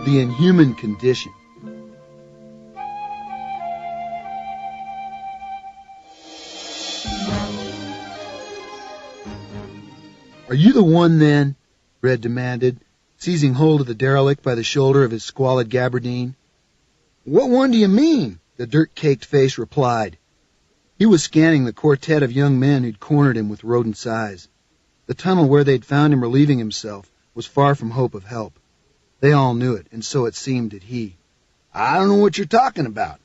The inhuman condition. "Are you the one, then?" Red demanded, seizing hold of the derelict by the shoulder of his squalid gabardine. "What one do you mean?" the dirt-caked face replied. He was scanning the quartet of young men who'd cornered him with rodent's eyes. The tunnel where they'd found him relieving himself was far from hope of help. They all knew it, and so it seemed did he. "I don't know what you're talking about."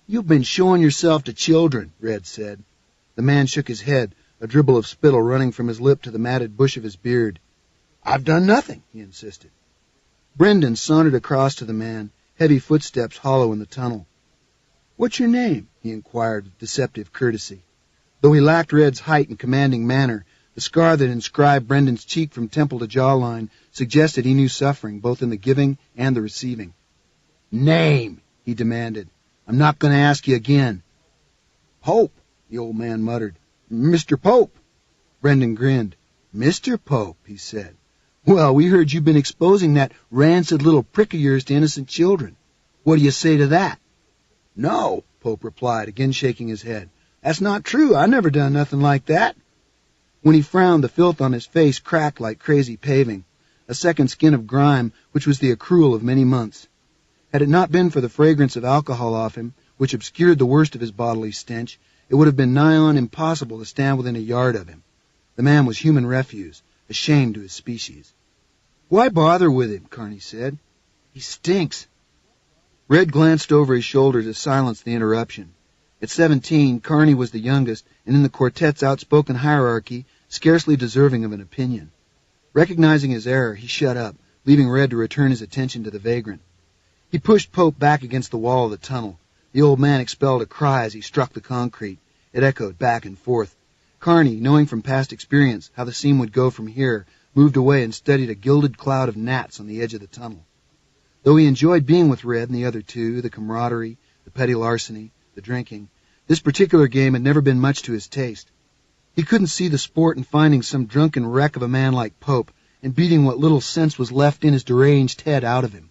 "You've been showing yourself to children," Red said. The man shook his head, a dribble of spittle running from his lip to the matted bush of his beard. "I've done nothing," he insisted. Brendan sauntered across to the man, heavy footsteps hollow in the tunnel. "What's your name?" he inquired with deceptive courtesy. Though he lacked Red's height and commanding manner, the scar that inscribed Brendan's cheek from temple to jawline suggested he knew suffering both in the giving and the receiving. "Name," he demanded. "I'm not going to ask you again." "Pope," the old man muttered. "Mr. Pope." Brendan grinned. "Mr. Pope," he said. "Well, we heard you've been exposing that rancid little prick of yours to innocent children. What do you say to that?" "No," Pope replied, again shaking his head. "That's not true. I never done nothing like that." When he frowned, the filth on his face cracked like crazy paving, a second skin of grime which was the accrual of many months. Had it not been for the fragrance of alcohol off him, which obscured the worst of his bodily stench, it would have been nigh on impossible to stand within a yard of him. The man was human refuse, a shame to his species. "Why bother with him?" Carney said. "He stinks." Red glanced over his shoulder to silence the interruption. At 17, Carney was the youngest, and in the quartet's outspoken hierarchy, scarcely deserving of an opinion. Recognizing his error, he shut up, leaving Red to return his attention to the vagrant. He pushed Pope back against the wall of the tunnel. The old man expelled a cry as he struck the concrete. It echoed back and forth. Carney, knowing from past experience how the seam would go from here, moved away and studied a gilded cloud of gnats on the edge of the tunnel. Though he enjoyed being with Red and the other two, the camaraderie, the petty larceny, the drinking, this particular game had never been much to his taste. He couldn't see the sport in finding some drunken wreck of a man like Pope and beating what little sense was left in his deranged head out of him.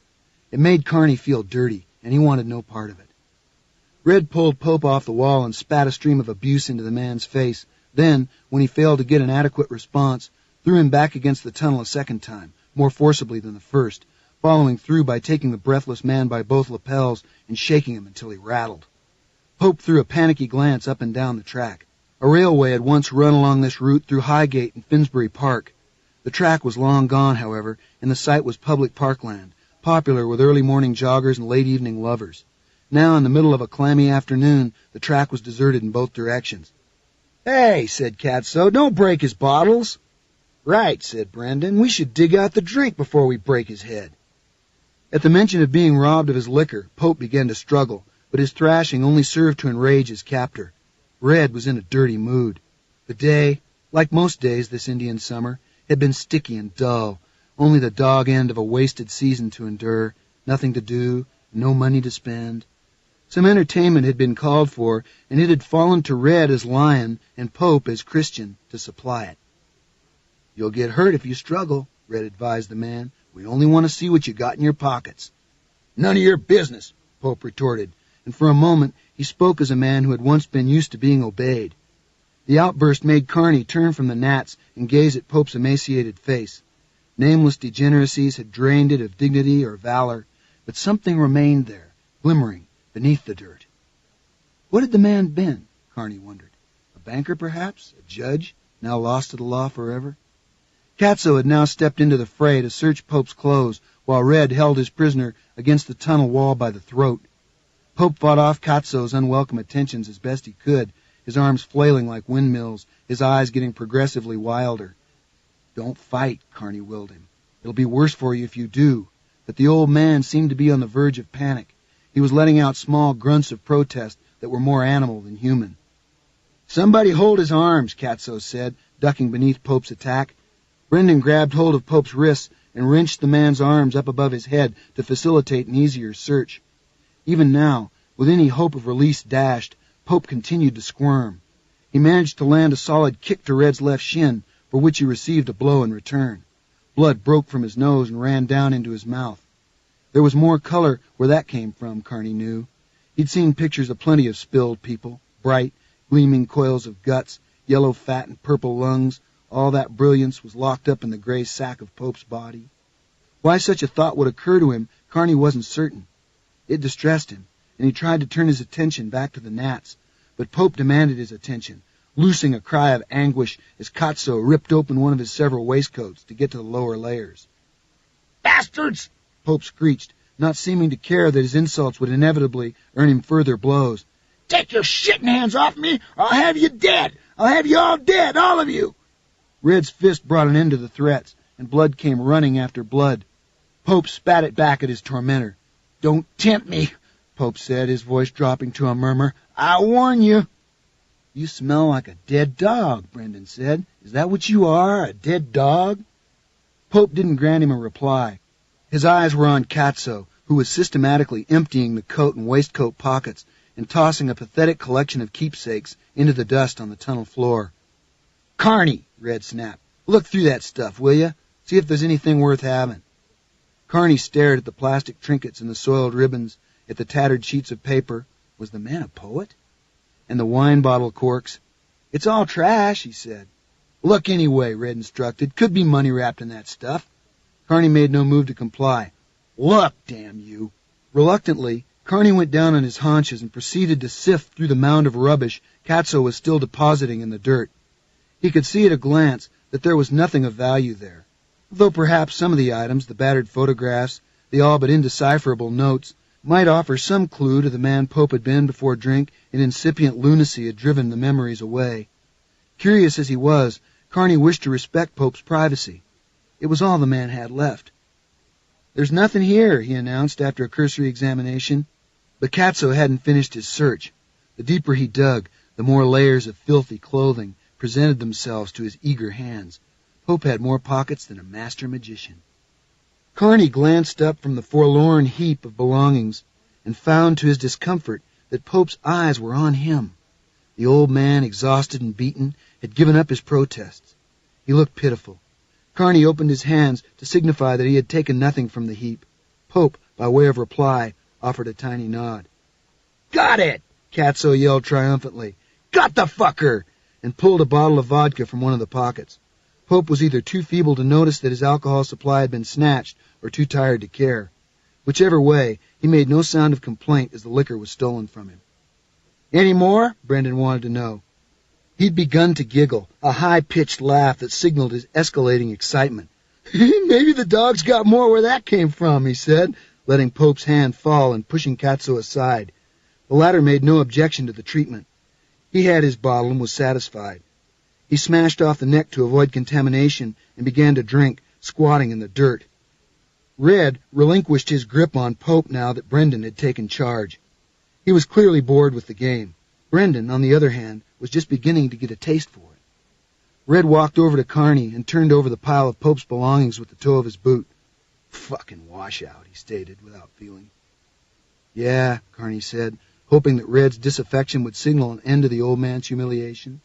It made Carney feel dirty, and he wanted no part of it. Red pulled Pope off the wall and spat a stream of abuse into the man's face, then, when he failed to get an adequate response, threw him back against the tunnel a second time, more forcibly than the first, following through by taking the breathless man by both lapels and shaking him until he rattled. Pope threw a panicky glance up and down the track. A railway had once run along this route through Highgate and Finsbury Park. The track was long gone, however, and the site was public parkland, popular with early morning joggers and late evening lovers. Now, in the middle of a clammy afternoon, the track was deserted in both directions. "Hey," said Catso, "don't break his bottles." "Right," said Brendan, "we should dig out the drink before we break his head." At the mention of being robbed of his liquor, Pope began to struggle, but his thrashing only served to enrage his captor. Red was in a dirty mood. The day, like most days this Indian summer, had been sticky and dull, only the dog end of a wasted season to endure, nothing to do, no money to spend. Some entertainment had been called for, and it had fallen to Red as lion and Pope as Christian to supply it. "You'll get hurt if you struggle," Red advised the man. "We only want to see what you got in your pockets." "None of your business," Pope retorted, and for a moment he spoke as a man who had once been used to being obeyed. The outburst made Carney turn from the gnats and gaze at Pope's emaciated face. Nameless degeneracies had drained it of dignity or valor, but something remained there, glimmering beneath the dirt. What had the man been, Carney wondered? A banker, perhaps? A judge, now lost to the law forever? Catso had now stepped into the fray to search Pope's clothes, while Red held his prisoner against the tunnel wall by the throat. Pope fought off Catso's unwelcome attentions as best he could, his arms flailing like windmills, his eyes getting progressively wilder. "Don't fight," Carney willed him. "It'll be worse for you if you do." But the old man seemed to be on the verge of panic. He was letting out small grunts of protest that were more animal than human. "Somebody hold his arms," Catso said, ducking beneath Pope's attack. Brendan grabbed hold of Pope's wrists and wrenched the man's arms up above his head to facilitate an easier search. Even now, with any hope of release dashed, Pope continued to squirm. He managed to land a solid kick to Red's left shin, for which he received a blow in return. Blood broke from his nose and ran down into his mouth. There was more color where that came from, Carney knew. He'd seen pictures of plenty of spilled people, bright, gleaming coils of guts, yellow fat and purple lungs. All that brilliance was locked up in the gray sack of Pope's body. Why such a thought would occur to him, Carney wasn't certain. It distressed him, and he tried to turn his attention back to the gnats, but Pope demanded his attention, loosing a cry of anguish as Katso ripped open one of his several waistcoats to get to the lower layers. "Bastards!" Pope screeched, not seeming to care that his insults would inevitably earn him further blows. "Take your shitting hands off me, or I'll have you dead! I'll have you all dead, all of you!" Red's fist brought an end to the threats, and blood came running after blood. Pope spat it back at his tormentor. "Don't tempt me," Pope said, his voice dropping to a murmur. "I warn you." "You smell like a dead dog," Brendan said. "Is that what you are, a dead dog?" Pope didn't grant him a reply. His eyes were on Katso, who was systematically emptying the coat and waistcoat pockets and tossing a pathetic collection of keepsakes into the dust on the tunnel floor. "Carney," Red snapped, "look through that stuff, will you? See if there's anything worth having." Carney stared at the plastic trinkets and the soiled ribbons, at the tattered sheets of paper. Was the man a poet? And the wine bottle corks. "It's all trash," he said. "Look anyway," Red instructed. "Could be money wrapped in that stuff." Carney made no move to comply. "Look, damn you!" Reluctantly, Carney went down on his haunches and proceeded to sift through the mound of rubbish Katso was still depositing in the dirt. He could see at a glance that there was nothing of value there, though perhaps some of the items, the battered photographs, the all but indecipherable notes, might offer some clue to the man Pope had been before drink and incipient lunacy had driven the memories away. Curious as he was, Carney wished to respect Pope's privacy. It was all the man had left. "There's nothing here," he announced after a cursory examination. But Katso hadn't finished his search. The deeper he dug, the more layers of filthy clothing presented themselves to his eager hands. Pope had more pockets than a master magician. Carney glanced up from the forlorn heap of belongings and found to his discomfort that Pope's eyes were on him. The old man, exhausted and beaten, had given up his protests. He looked pitiful. Carney opened his hands to signify that he had taken nothing from the heap. Pope, by way of reply, offered a tiny nod. "Got it!" Katso yelled triumphantly. "Got the fucker!" and pulled a bottle of vodka from one of the pockets. Pope was either too feeble to notice that his alcohol supply had been snatched or too tired to care. Whichever way, he made no sound of complaint as the liquor was stolen from him. "Any more?" Brendan wanted to know. He'd begun to giggle, a high-pitched laugh that signaled his escalating excitement. "Maybe the dog's got more where that came from," he said, letting Pope's hand fall and pushing Katso aside. The latter made no objection to the treatment. He had his bottle and was satisfied. He smashed off the neck to avoid contamination and began to drink, squatting in the dirt. Red relinquished his grip on Pope now that Brendan had taken charge. He was clearly bored with the game. Brendan, on the other hand, was just beginning to get a taste for it. Red walked over to Carney and turned over the pile of Pope's belongings with the toe of his boot. "Fucking washout," he stated without feeling. "Yeah," Carney said, hoping that Red's disaffection would signal an end to the old man's humiliation.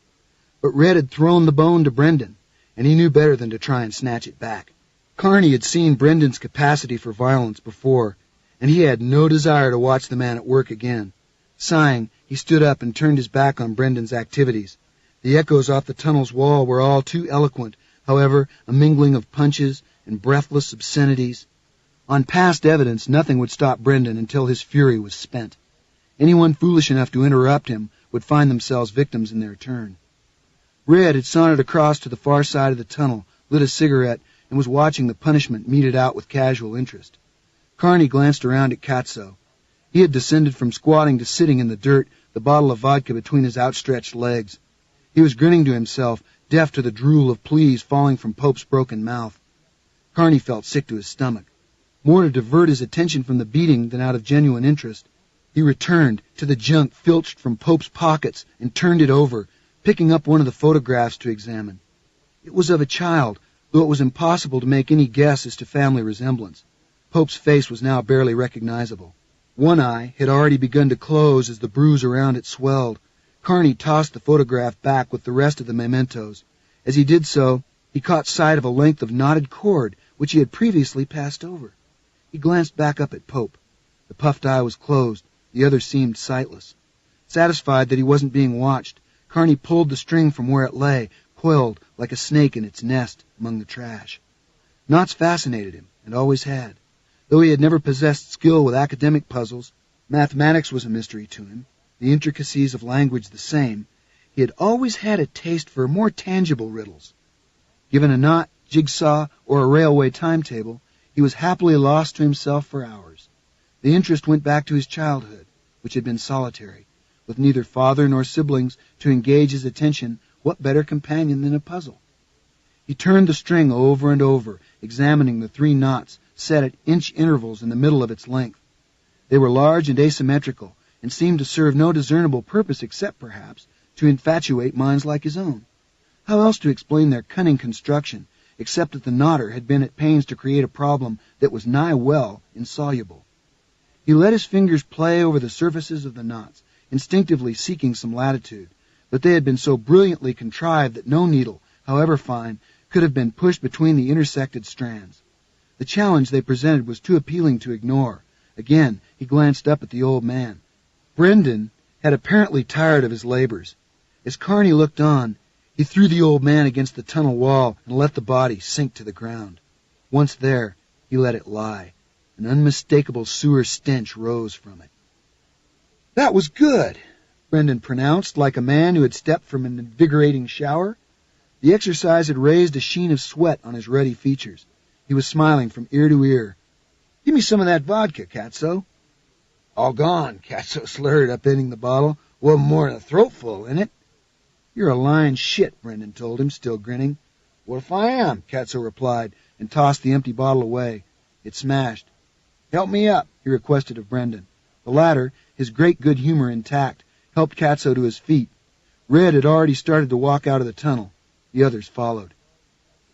But Red had thrown the bone to Brendan, and he knew better than to try and snatch it back. Carney had seen Brendan's capacity for violence before, and he had no desire to watch the man at work again. Sighing, he stood up and turned his back on Brendan's activities. The echoes off the tunnel's wall were all too eloquent, however, a mingling of punches and breathless obscenities. On past evidence, nothing would stop Brendan until his fury was spent. Anyone foolish enough to interrupt him would find themselves victims in their turn. Red had sauntered across to the far side of the tunnel, lit a cigarette, and was watching the punishment meted out with casual interest. Carney glanced around at Katso. He had descended from squatting to sitting in the dirt, the bottle of vodka between his outstretched legs. He was grinning to himself, deaf to the drool of pleas falling from Pope's broken mouth. Carney felt sick to his stomach. More to divert his attention from the beating than out of genuine interest, he returned to the junk filched from Pope's pockets and turned it over, picking up one of the photographs to examine. It was of a child, though it was impossible to make any guess as to family resemblance. Pope's face was now barely recognizable. One eye had already begun to close as the bruise around it swelled, Kearney tossed the photograph back with the rest of the mementos. As he did so, he caught sight of a length of knotted cord which he had previously passed over. He glanced back up at Pope. The puffed eye was closed. The other seemed sightless. Satisfied that he wasn't being watched, Kearney pulled the string from where it lay, coiled like a snake in its nest among the trash. Knots fascinated him, and always had. Though he had never possessed skill with academic puzzles, mathematics was a mystery to him, the intricacies of language the same, he had always had a taste for more tangible riddles. Given a knot, jigsaw, or a railway timetable, he was happily lost to himself for hours. The interest went back to his childhood, which had been solitary. With neither father nor siblings to engage his attention, what better companion than a puzzle? He turned the string over and over, examining the 3 knots set at inch intervals in the middle of its length. They were large and asymmetrical, and seemed to serve no discernible purpose except, perhaps, to infatuate minds like his own. How else to explain their cunning construction, except that the knotter had been at pains to create a problem that was nigh well insoluble? He let his fingers play over the surfaces of the knots, instinctively seeking some latitude, but they had been so brilliantly contrived that no needle, however fine, could have been pushed between the intersected strands. The challenge they presented was too appealing to ignore. Again, he glanced up at the old man. Brendan had apparently tired of his labors. As Kearney looked on, he threw the old man against the tunnel wall and let the body sink to the ground. Once there, he let it lie. An unmistakable sewer stench rose from it. "That was good," Brendan pronounced, like a man who had stepped from an invigorating shower. The exercise had raised a sheen of sweat on his ruddy features. He was smiling from ear to ear. "Give me some of that vodka, Katso." "All gone," Katso slurred, upending the bottle. "Wasn't more than a throatful in it." "You're a lying shit," Brendan told him, still grinning. "What if I am?" Katso replied, and tossed the empty bottle away. It smashed. "Help me up," he requested of Brendan. The latter, his great good humor intact, helped Katso to his feet. Red had already started to walk out of the tunnel. The others followed.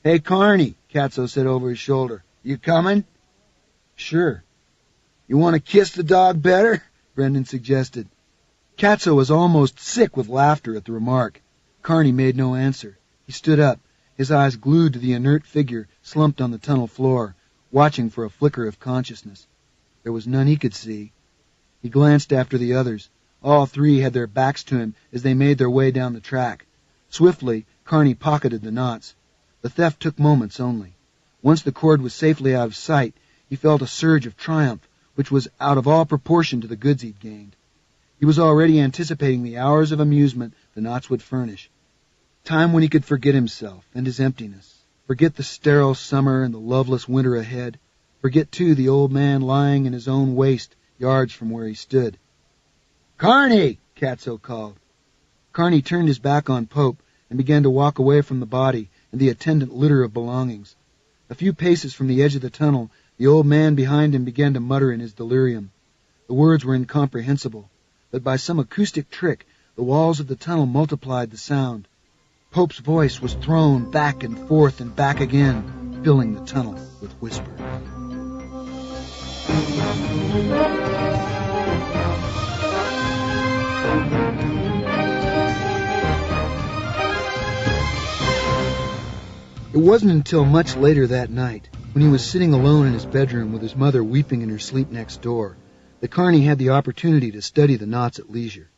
"Hey, Kearney," Katso said over his shoulder. "You coming?" "Sure." "You want to kiss the dog better?" Brendan suggested. Katso was almost sick with laughter at the remark. Kearney made no answer. He stood up, his eyes glued to the inert figure slumped on the tunnel floor, watching for a flicker of consciousness. There was none he could see. He glanced after the others. All 3 had their backs to him as they made their way down the track. Swiftly, Kearney pocketed the knots. The theft took moments only. Once the cord was safely out of sight, he felt a surge of triumph, which was out of all proportion to the goods he'd gained. He was already anticipating the hours of amusement the knots would furnish. Time when he could forget himself and his emptiness, forget the sterile summer and the loveless winter ahead, forget, too, the old man lying in his own waste, yards from where he stood. "Kearney!" Katso called. Kearney turned his back on Pope and began to walk away from the body and the attendant litter of belongings. A few paces from the edge of the tunnel, the old man behind him began to mutter in his delirium. The words were incomprehensible, but by some acoustic trick, the walls of the tunnel multiplied the sound. Pope's voice was thrown back and forth and back again, filling the tunnel with whispers. It wasn't until much later that night, when he was sitting alone in his bedroom with his mother weeping in her sleep next door, that Kearney had the opportunity to study the knots at leisure.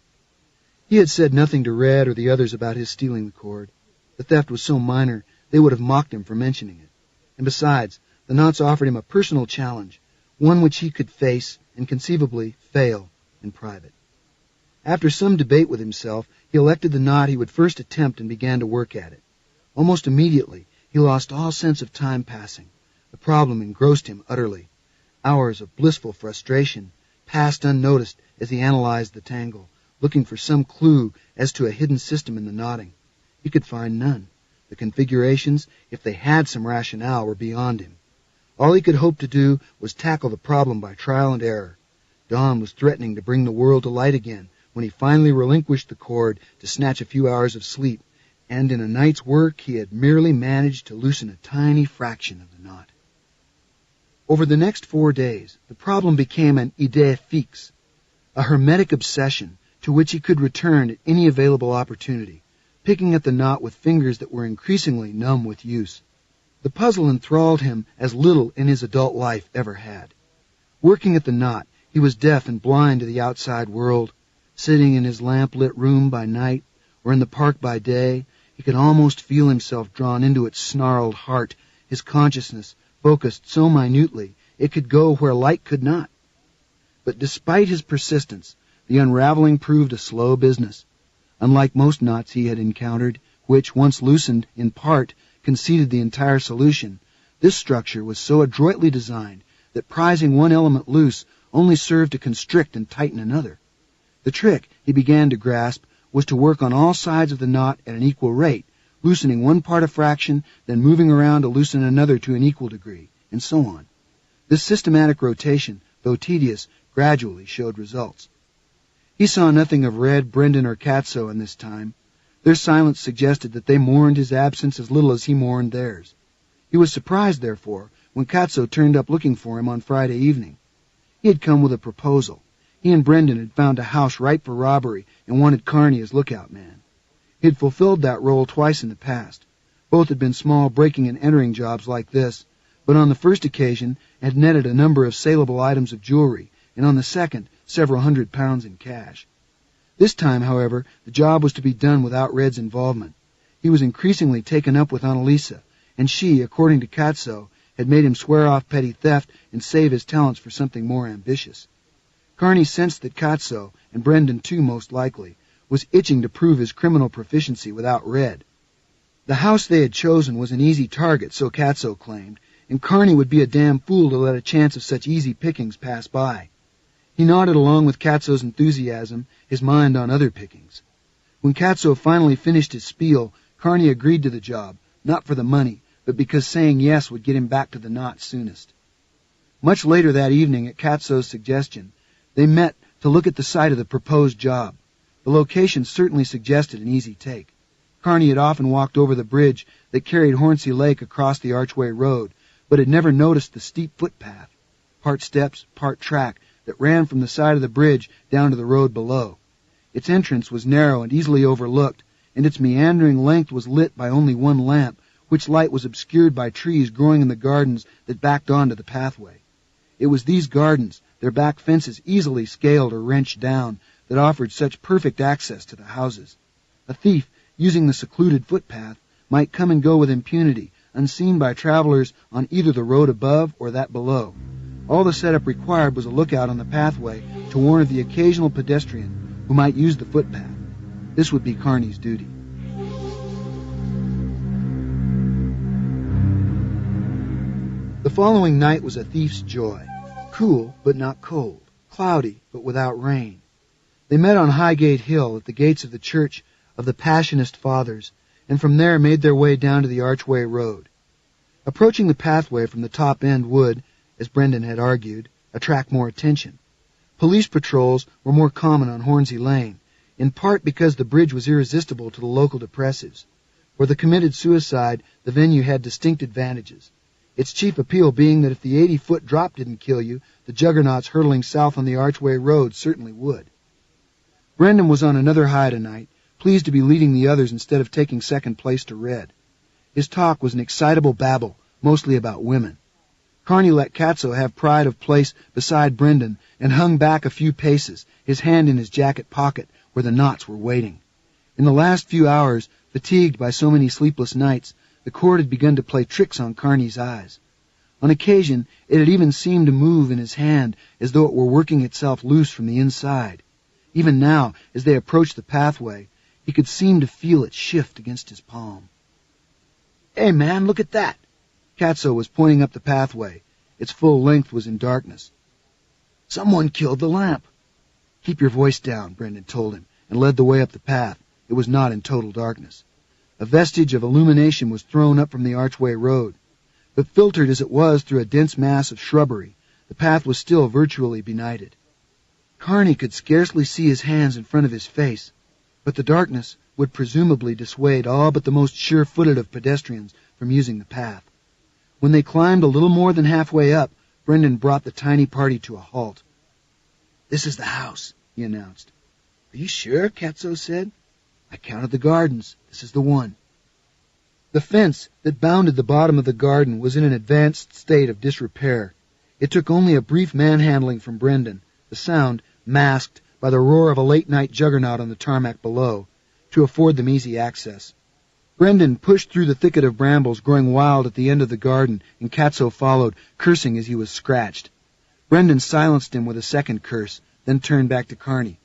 He had said nothing to Red or the others about his stealing the cord. The theft was so minor, they would have mocked him for mentioning it. And besides, the knots offered him a personal challenge, one which he could face and conceivably fail in private. After some debate with himself, he elected the knot he would first attempt and began to work at it. Almost immediately, he lost all sense of time passing. The problem engrossed him utterly. Hours of blissful frustration passed unnoticed as he analyzed the tangle, looking for some clue as to a hidden system in the knotting. He could find none. The configurations, if they had some rationale, were beyond him. All he could hope to do was tackle the problem by trial and error. Dawn was threatening to bring the world to light again when he finally relinquished the cord to snatch a few hours of sleep, and in a night's work he had merely managed to loosen a tiny fraction of the knot. Over the next 4 days, the problem became an idée fixe, a hermetic obsession to which he could return at any available opportunity, picking at the knot with fingers that were increasingly numb with use. The puzzle enthralled him as little in his adult life ever had. Working at the knot, he was deaf and blind to the outside world. Sitting in his lamp-lit room by night, or in the park by day, he could almost feel himself drawn into its snarled heart, his consciousness focused so minutely it could go where light could not. But despite his persistence, the unraveling proved a slow business. Unlike most knots he had encountered, which, once loosened, in part, conceded the entire solution, this structure was so adroitly designed that prizing one element loose only served to constrict and tighten another. The trick, he began to grasp, was to work on all sides of the knot at an equal rate, loosening one part a fraction, then moving around to loosen another to an equal degree, and so on. This systematic rotation, though tedious, gradually showed results. He saw nothing of Red, Brendan, or Katso in this time. Their silence suggested that they mourned his absence as little as he mourned theirs. He was surprised, therefore, when Katso turned up looking for him on Friday evening. He had come with a proposal. He and Brendan had found a house ripe for robbery and wanted Carney as lookout man. He had fulfilled that role twice in the past. Both had been small breaking and entering jobs like this, but on the first occasion had netted a number of saleable items of jewelry, and on the second, several £100 in cash. This time, however, the job was to be done without Red's involvement. He was increasingly taken up with Annalisa, and she, according to Katso, had made him swear off petty theft and save his talents for something more ambitious. Carney sensed that Katso, and Brendan too most likely, was itching to prove his criminal proficiency without Red. The house they had chosen was an easy target, so Katso claimed, and Carney would be a damn fool to let a chance of such easy pickings pass by. He nodded along with Katso's enthusiasm, his mind on other pickings. When Katso finally finished his spiel, Carney agreed to the job, not for the money, but because saying yes would get him back to the knot soonest. Much later that evening, at Katso's suggestion, they met to look at the site of the proposed job. The location certainly suggested an easy take. Carney had often walked over the bridge that carried Hornsey Lake across the Archway Road, but had never noticed the steep footpath, part steps, part track, that ran from the side of the bridge down to the road below. Its entrance was narrow and easily overlooked, and its meandering length was lit by only one lamp, which light was obscured by trees growing in the gardens that backed onto the pathway. It was these gardens, their back fences easily scaled or wrenched down, that offered such perfect access to the houses. A thief, using the secluded footpath, might come and go with impunity, unseen by travelers on either the road above or that below. All the setup required was a lookout on the pathway to warn of the occasional pedestrian who might use the footpath. This would be Carney's duty. The following night was a thief's joy. Cool, but not cold. Cloudy, but without rain. They met on Highgate Hill at the gates of the Church of the Passionist Fathers, and from there made their way down to the Archway Road. Approaching the pathway from the top end would, as Brendan had argued, attract more attention. Police patrols were more common on Hornsey Lane, in part because the bridge was irresistible to the local depressives. For the committed suicide, the venue had distinct advantages, its chief appeal being that if the 80-foot drop didn't kill you, the juggernauts hurtling south on the Archway Road certainly would. Brendan was on another high tonight, pleased to be leading the others instead of taking second place to Red. His talk was an excitable babble, mostly about women. Carney let Katso have pride of place beside Brendan and hung back a few paces, his hand in his jacket pocket where the knots were waiting. In the last few hours, fatigued by so many sleepless nights, the cord had begun to play tricks on Carney's eyes. On occasion, it had even seemed to move in his hand as though it were working itself loose from the inside. Even now, as they approached the pathway, he could seem to feel it shift against his palm. "Hey, man, look at that!" Katso was pointing up the pathway. Its full length was in darkness. "Someone killed the lamp." "Keep your voice down," Brendan told him, and led the way up the path. It was not in total darkness. A vestige of illumination was thrown up from the Archway Road. But filtered as it was through a dense mass of shrubbery, the path was still virtually benighted. Carney could scarcely see his hands in front of his face, but the darkness would presumably dissuade all but the most sure-footed of pedestrians from using the path. When they climbed a little more than halfway up, Brendan brought the tiny party to a halt. "This is the house," he announced. Are you sure? Katso said. I counted the gardens. This is the one. The fence that bounded the bottom of the garden was in an advanced state of disrepair. It took only a brief manhandling from Brendan, the sound masked by the roar of a late-night juggernaut on the tarmac below, to afford them easy access. Brendan pushed through the thicket of brambles growing wild at the end of the garden, and Katso followed, cursing as he was scratched. Brendan silenced him with a second curse, then turned back to Carney.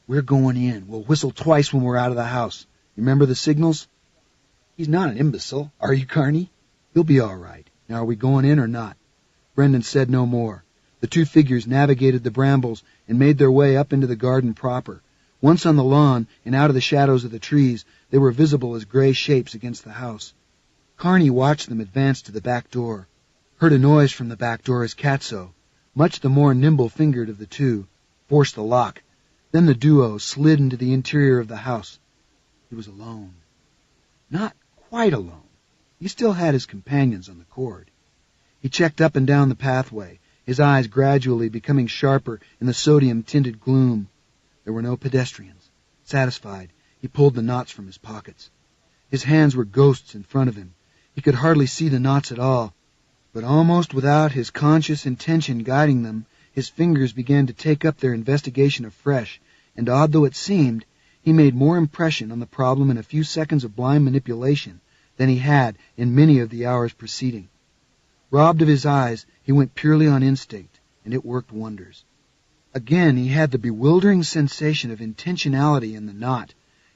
We're going in. We'll whistle twice when we're out of the house. Remember the signals? He's not an imbecile, are you, Carney? He'll be all right. Now are we going in or not? Brendan said no more. The two figures navigated the brambles and made their way up into the garden proper. Once on the lawn and out of the shadows of the trees, they were visible as gray shapes against the house. Carney watched them advance to the back door, heard a noise from the back door as Katso, much the more nimble-fingered of the two, forced the lock. Then the duo slid into the interior of the house. He was alone. Not quite alone. He still had his companions on the cord. He checked up and down the pathway, his eyes gradually becoming sharper in the sodium-tinted gloom. There were no pedestrians. Satisfied, he pulled the knots from his pockets. His hands were ghosts in front of him. He could hardly see the knots at all, but almost without his conscious intention guiding them, his fingers began to take up their investigation afresh, and odd though it seemed, he made more impression on the problem in a few seconds of blind manipulation than he had in many of the hours preceding. Robbed of his eyes, he went purely on instinct, and it worked wonders. Again he had the bewildering sensation of intentionality in the knot,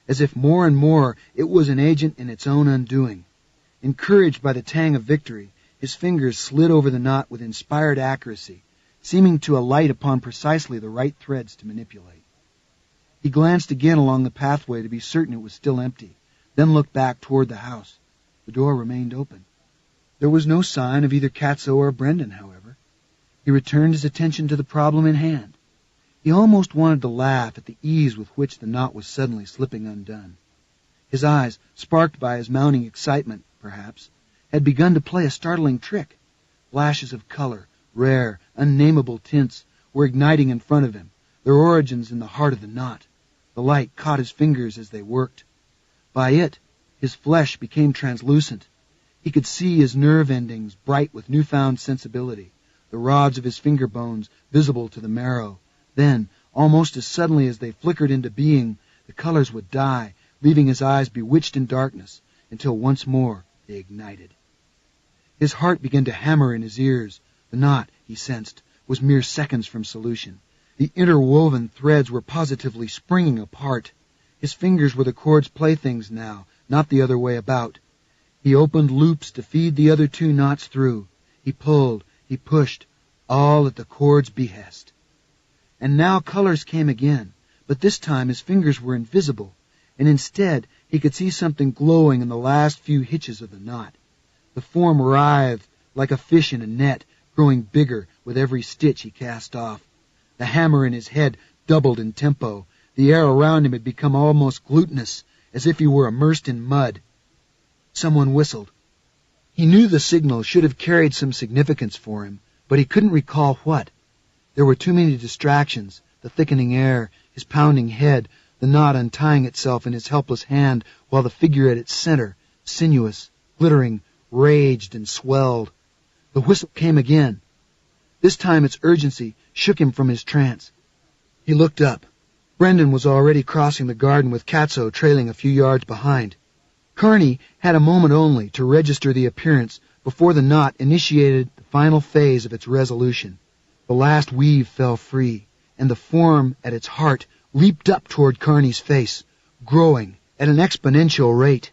as if more and more it was an agent in its own undoing. Encouraged by the tang of victory, his fingers slid over the knot with inspired accuracy, seeming to alight upon precisely the right threads to manipulate. He glanced again along the pathway to be certain it was still empty, then looked back toward the house. The door remained open. There was no sign of either Katso or Brendan, however. He returned his attention to the problem in hand. He almost wanted to laugh at the ease with which the knot was suddenly slipping undone. His eyes, sparked by his mounting excitement, perhaps, had begun to play a startling trick. Flashes of color, rare, unnameable tints, were igniting in front of him, their origins in the heart of the knot. The light caught his fingers as they worked. By it, his flesh became translucent. He could see his nerve endings bright with newfound sensibility, the rods of his finger bones visible to the marrow. Then, almost as suddenly as they flickered into being, the colors would die, leaving his eyes bewitched in darkness, until once more they ignited. His heart began to hammer in his ears. The knot, he sensed, was mere seconds from solution. The interwoven threads were positively springing apart. His fingers were the cord's playthings now, not the other way about. He opened loops to feed the other two knots through. He pulled, he pushed, all at the cord's behest. And now colors came again, but this time his fingers were invisible, and instead he could see something glowing in the last few hitches of the knot. The form writhed like a fish in a net, growing bigger with every stitch he cast off. The hammer in his head doubled in tempo. The air around him had become almost glutinous, as if he were immersed in mud. Someone whistled. He knew the signal should have carried some significance for him, but he couldn't recall what. There were too many distractions, the thickening air, his pounding head, the knot untying itself in his helpless hand, while the figure at its center, sinuous, glittering, raged and swelled. The whistle came again. This time its urgency shook him from his trance. He looked up. Brendan was already crossing the garden with Katso trailing a few yards behind. Carney had a moment only to register the appearance before the knot initiated the final phase of its resolution. The last weave fell free, and the form at its heart leaped up toward Carney's face, growing at an exponential rate.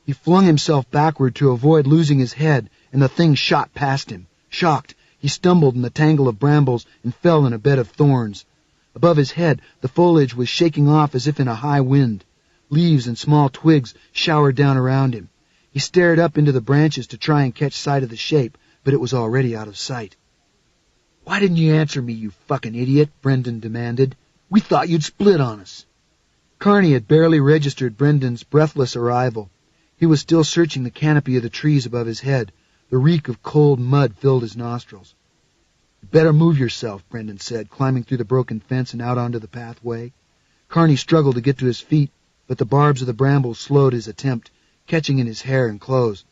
He flung himself backward to avoid losing his head, and the thing shot past him. Shocked, he stumbled in the tangle of brambles and fell in a bed of thorns. Above his head, the foliage was shaking off as if in a high wind. Leaves and small twigs showered down around him. He stared up into the branches to try and catch sight of the shape, but it was already out of sight. "Why didn't you answer me, you fucking idiot?" Brendan demanded. "We thought you'd split on us." Carney had barely registered Brendan's breathless arrival. He was still searching the canopy of the trees above his head. The reek of cold mud filled his nostrils. "You better move yourself," Brendan said, climbing through the broken fence and out onto the pathway. Carney struggled to get to his feet, but the barbs of the brambles slowed his attempt, catching in his hair and clothes.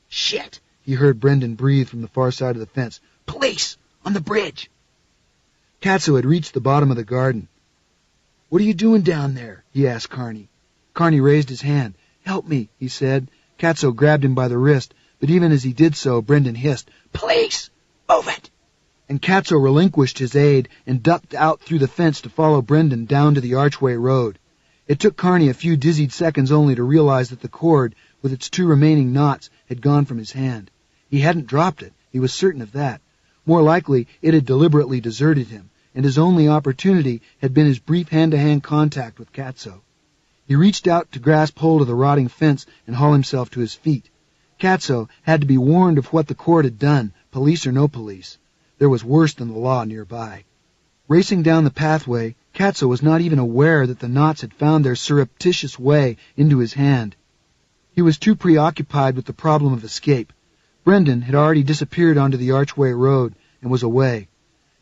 "Shit!" he heard Brendan breathe from the far side of the fence. "Police! On the bridge!" Katso had reached the bottom of the garden. "What are you doing down there?" he asked Carney. Carney raised his hand. "Help me," he said. Katso grabbed him by the wrist, but even as he did so, Brendan hissed, "Police! Move it!" And Katso relinquished his aid and ducked out through the fence to follow Brendan down to the archway road. It took Carney a few dizzied seconds only to realize that the cord, with its 2 remaining knots, had gone from his hand. He hadn't dropped it, he was certain of that. More likely, it had deliberately deserted him, and his only opportunity had been his brief hand-to-hand contact with Katso. He reached out to grasp hold of the rotting fence and haul himself to his feet. Katso had to be warned of what the cord had done, police or no police. There was worse than the law nearby. Racing down the pathway, Katso was not even aware that the knots had found their surreptitious way into his hand. He was too preoccupied with the problem of escape. Brendan had already disappeared onto the archway road and was away.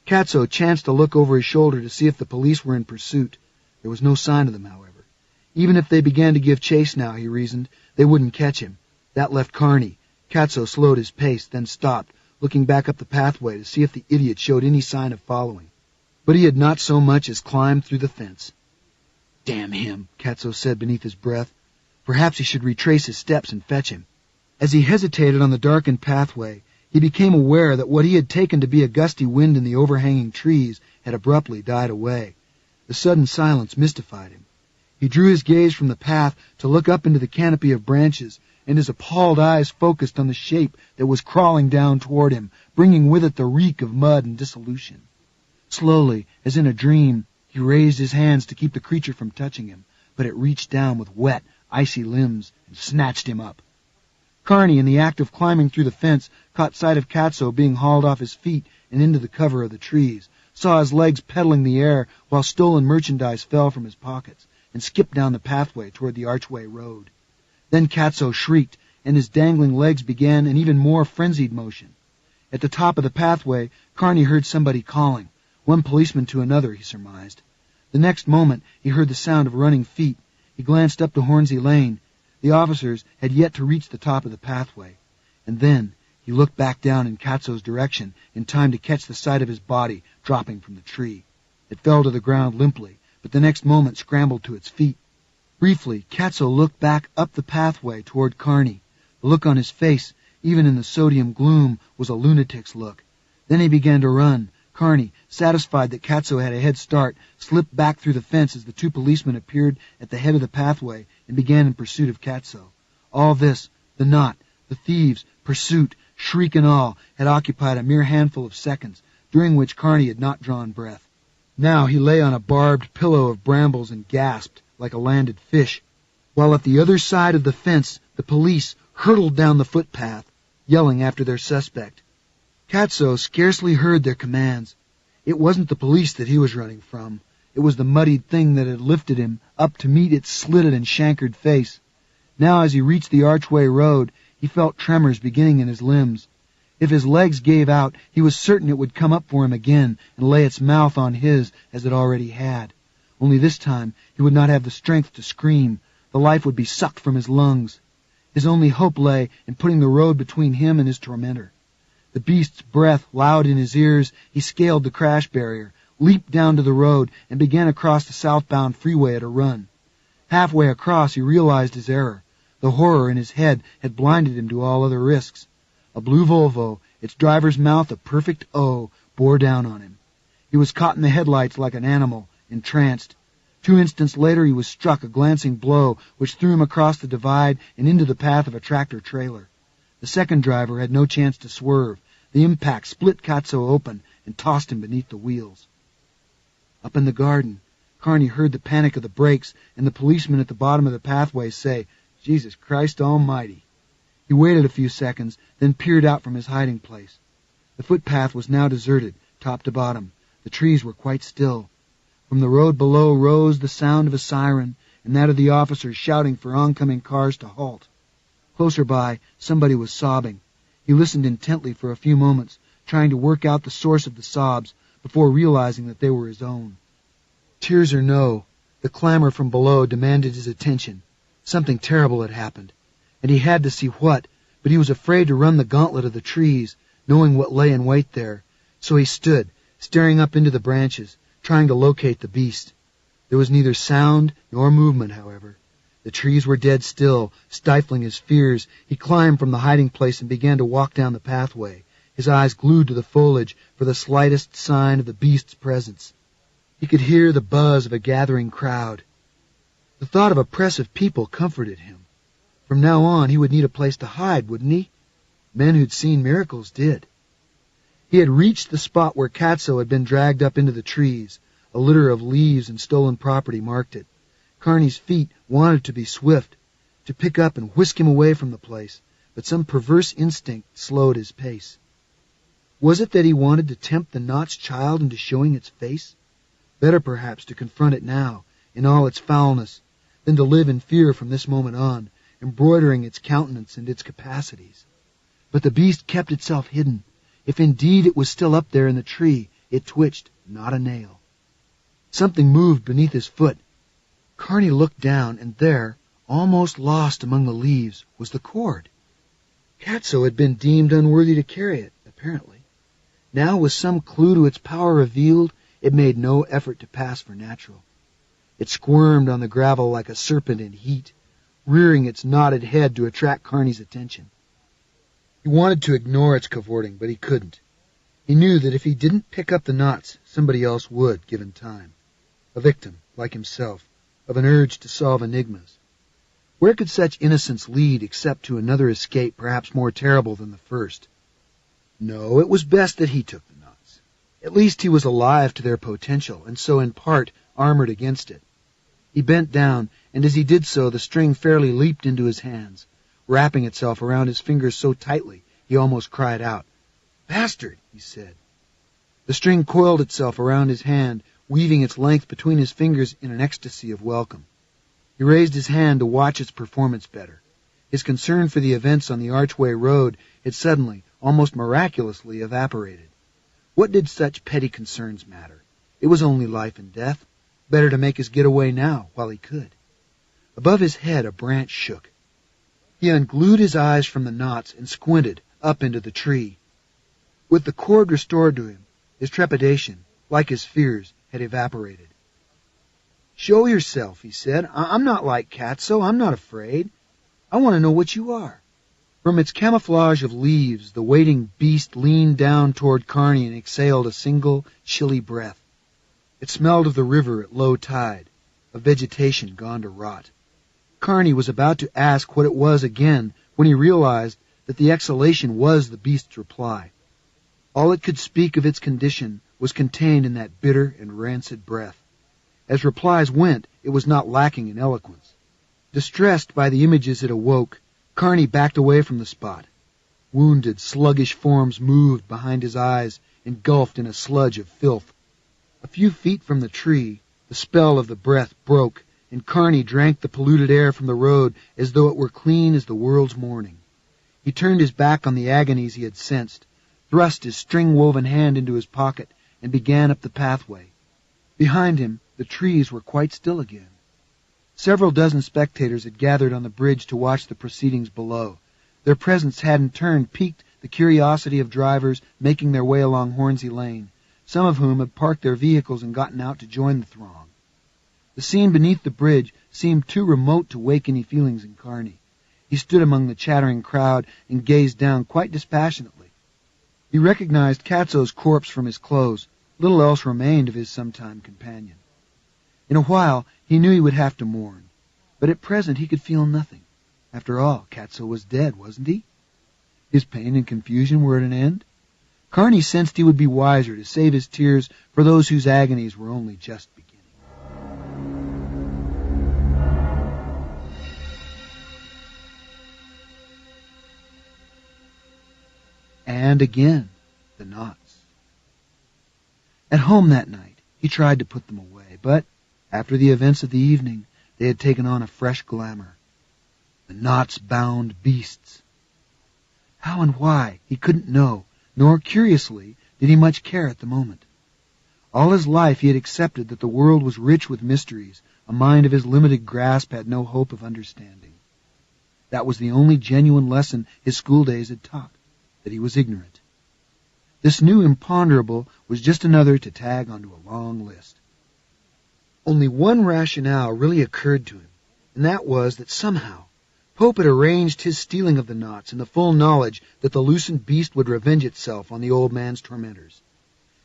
Katso chanced to look over his shoulder to see if the police were in pursuit. There was no sign of them, however. Even if they began to give chase now, he reasoned, they wouldn't catch him. That left Carney. Katso slowed his pace, then stopped, looking back up the pathway to see if the idiot showed any sign of following. But he had not so much as climbed through the fence. "Damn him," Katso said beneath his breath. Perhaps he should retrace his steps and fetch him. As he hesitated on the darkened pathway, he became aware that what he had taken to be a gusty wind in the overhanging trees had abruptly died away. The sudden silence mystified him. He drew his gaze from the path to look up into the canopy of branches, and his appalled eyes focused on the shape that was crawling down toward him, bringing with it the reek of mud and dissolution. Slowly, as in a dream, he raised his hands to keep the creature from touching him, but it reached down with wet, icy limbs and snatched him up. Carney, in the act of climbing through the fence, caught sight of Katso being hauled off his feet and into the cover of the trees, saw his legs pedaling the air while stolen merchandise fell from his pockets, and skipped down the pathway toward the archway road. Then Katso shrieked, and his dangling legs began an even more frenzied motion. At the top of the pathway, Carney heard somebody calling, one policeman to another, he surmised. The next moment, he heard the sound of running feet. He glanced up to Hornsey Lane. The officers had yet to reach the top of the pathway. And then he looked back down in Katso's direction in time to catch the sight of his body dropping from the tree. It fell to the ground limply, but the next moment scrambled to its feet. Briefly, Katso looked back up the pathway toward Carney. The look on his face, even in the sodium gloom, was a lunatic's look. Then he began to run. Carney, satisfied that Katso had a head start, slipped back through the fence as the 2 policemen appeared at the head of the pathway and began in pursuit of Katso. All this, the knot, the thieves, pursuit, shriek and all, had occupied a mere handful of seconds, during which Carney had not drawn breath. Now he lay on a barbed pillow of brambles and gasped like a landed fish, while at the other side of the fence the police hurtled down the footpath, yelling after their suspect. Katso scarcely heard their commands. It wasn't the police that he was running from. It was the muddied thing that had lifted him up to meet its slitted and shankered face. Now, as he reached the archway road, he felt tremors beginning in his limbs. If his legs gave out, he was certain it would come up for him again and lay its mouth on his as it already had. Only this time he would not have the strength to scream. The life would be sucked from his lungs. His only hope lay in putting the road between him and his tormentor. The beast's breath loud in his ears, he scaled the crash barrier, leaped down to the road, and began across the southbound freeway at a run. Halfway across, he realized his error. The horror in his head had blinded him to all other risks. A blue Volvo, its driver's mouth a perfect O, bore down on him. He was caught in the headlights like an animal, entranced. 2 instants later, he was struck a glancing blow which threw him across the divide and into the path of a tractor-trailer. The second driver had no chance to swerve. The impact split Katso open and tossed him beneath the wheels. Up in the garden, Carney heard the panic of the brakes and the policeman at the bottom of the pathway say, "Jesus Christ Almighty." He waited a few seconds, then peered out from his hiding place. The footpath was now deserted, top to bottom. The trees were quite still. From the road below rose the sound of a siren and that of the officers shouting for oncoming cars to halt. Closer by, somebody was sobbing. He listened intently for a few moments, trying to work out the source of the sobs, before realizing that they were his own. Tears or no, The clamor from below demanded his attention. Something terrible had happened, and he had to see what, but he was afraid to run the gauntlet of the trees, knowing what lay in wait there, so he stood, staring up into the branches, trying to locate the beast. There was neither sound nor movement, however. The trees were dead still, stifling his fears. He climbed from the hiding place and began to walk down the pathway, his eyes glued to the foliage for the slightest sign of the beast's presence. He could hear the buzz of a gathering crowd. The thought of a press of people comforted him. From now on, he would need a place to hide, wouldn't he? Men who'd seen miracles did. He had reached the spot where Katso had been dragged up into the trees. A litter of leaves and stolen property marked it. Carney's feet wanted to be swift, to pick up and whisk him away from the place, but some perverse instinct slowed his pace. Was it that he wanted to tempt the Knott's child into showing its face? Better, perhaps, to confront it now, in all its foulness, than to live in fear from this moment on, embroidering its countenance and its capacities. But the beast kept itself hidden. If indeed it was still up there in the tree, it twitched, not a nail. Something moved beneath his foot. Carney looked down, and there, almost lost among the leaves, was the cord. Katso had been deemed unworthy to carry it, apparently. Now, with some clue to its power revealed, it made no effort to pass for natural. It squirmed on the gravel like a serpent in heat, rearing its knotted head to attract Carney's attention. He wanted to ignore its cavorting, but he couldn't. He knew that if he didn't pick up the knots, somebody else would, given time. A victim, like himself, of an urge to solve enigmas. Where could such innocence lead except to another escape perhaps more terrible than the first? No, it was best that he took the knots. At least he was alive to their potential, and so in part armored against it. He bent down, and as he did so the string fairly leaped into his hands, wrapping itself around his fingers so tightly he almost cried out. "Bastard!" he said. The string coiled itself around his hand, weaving its length between his fingers in an ecstasy of welcome. He raised his hand to watch its performance better. His concern for the events on the Archway Road had suddenly, almost miraculously, evaporated. What did such petty concerns matter? It was only life and death. Better to make his getaway now, while he could. Above his head a branch shook. He unglued his eyes from the knots and squinted up into the tree. With the cord restored to him, his trepidation, like his fears, had evaporated. "Show yourself," he said. "I'm not like Katso. I'm not afraid. I want to know what you are." From its camouflage of leaves, the waiting beast leaned down toward Carney and exhaled a single, chilly breath. It smelled of the river at low tide, of vegetation gone to rot. Carney was about to ask what it was again when he realized that the exhalation was the beast's reply. All it could speak of its condition was contained in that bitter and rancid breath. As replies went, it was not lacking in eloquence. Distressed by the images it awoke, Carney backed away from the spot. Wounded, sluggish forms moved behind his eyes, engulfed in a sludge of filth. A few feet from the tree, the spell of the breath broke, and Carney drank the polluted air from the road as though it were clean as the world's morning. He turned his back on the agonies he had sensed, thrust his string-woven hand into his pocket, and began up the pathway. Behind him, the trees were quite still again. Several dozen spectators had gathered on the bridge to watch the proceedings below. Their presence had in turn piqued the curiosity of drivers making their way along Hornsey Lane, some of whom had parked their vehicles and gotten out to join the throng. The scene beneath the bridge seemed too remote to wake any feelings in Carney. He stood among the chattering crowd and gazed down quite dispassionately. He recognized Katso's corpse from his clothes. Little else remained of his sometime companion. In a while, he knew he would have to mourn, but at present he could feel nothing. After all, Katso was dead, wasn't he? His pain and confusion were at an end. Carney sensed he would be wiser to save his tears for those whose agonies were only just beginning. And again, the knots. At home that night, he tried to put them away, but after the events of the evening, they had taken on a fresh glamour. The knots-bound beasts. How and why, he couldn't know, nor, curiously, did he much care at the moment. All his life he had accepted that the world was rich with mysteries, a mind of his limited grasp had no hope of understanding. That was the only genuine lesson his school days had taught, that he was ignorant. This new imponderable was just another to tag onto a long list. Only one rationale really occurred to him, and that was that somehow Pope had arranged his stealing of the knots in the full knowledge that the loosened beast would revenge itself on the old man's tormentors.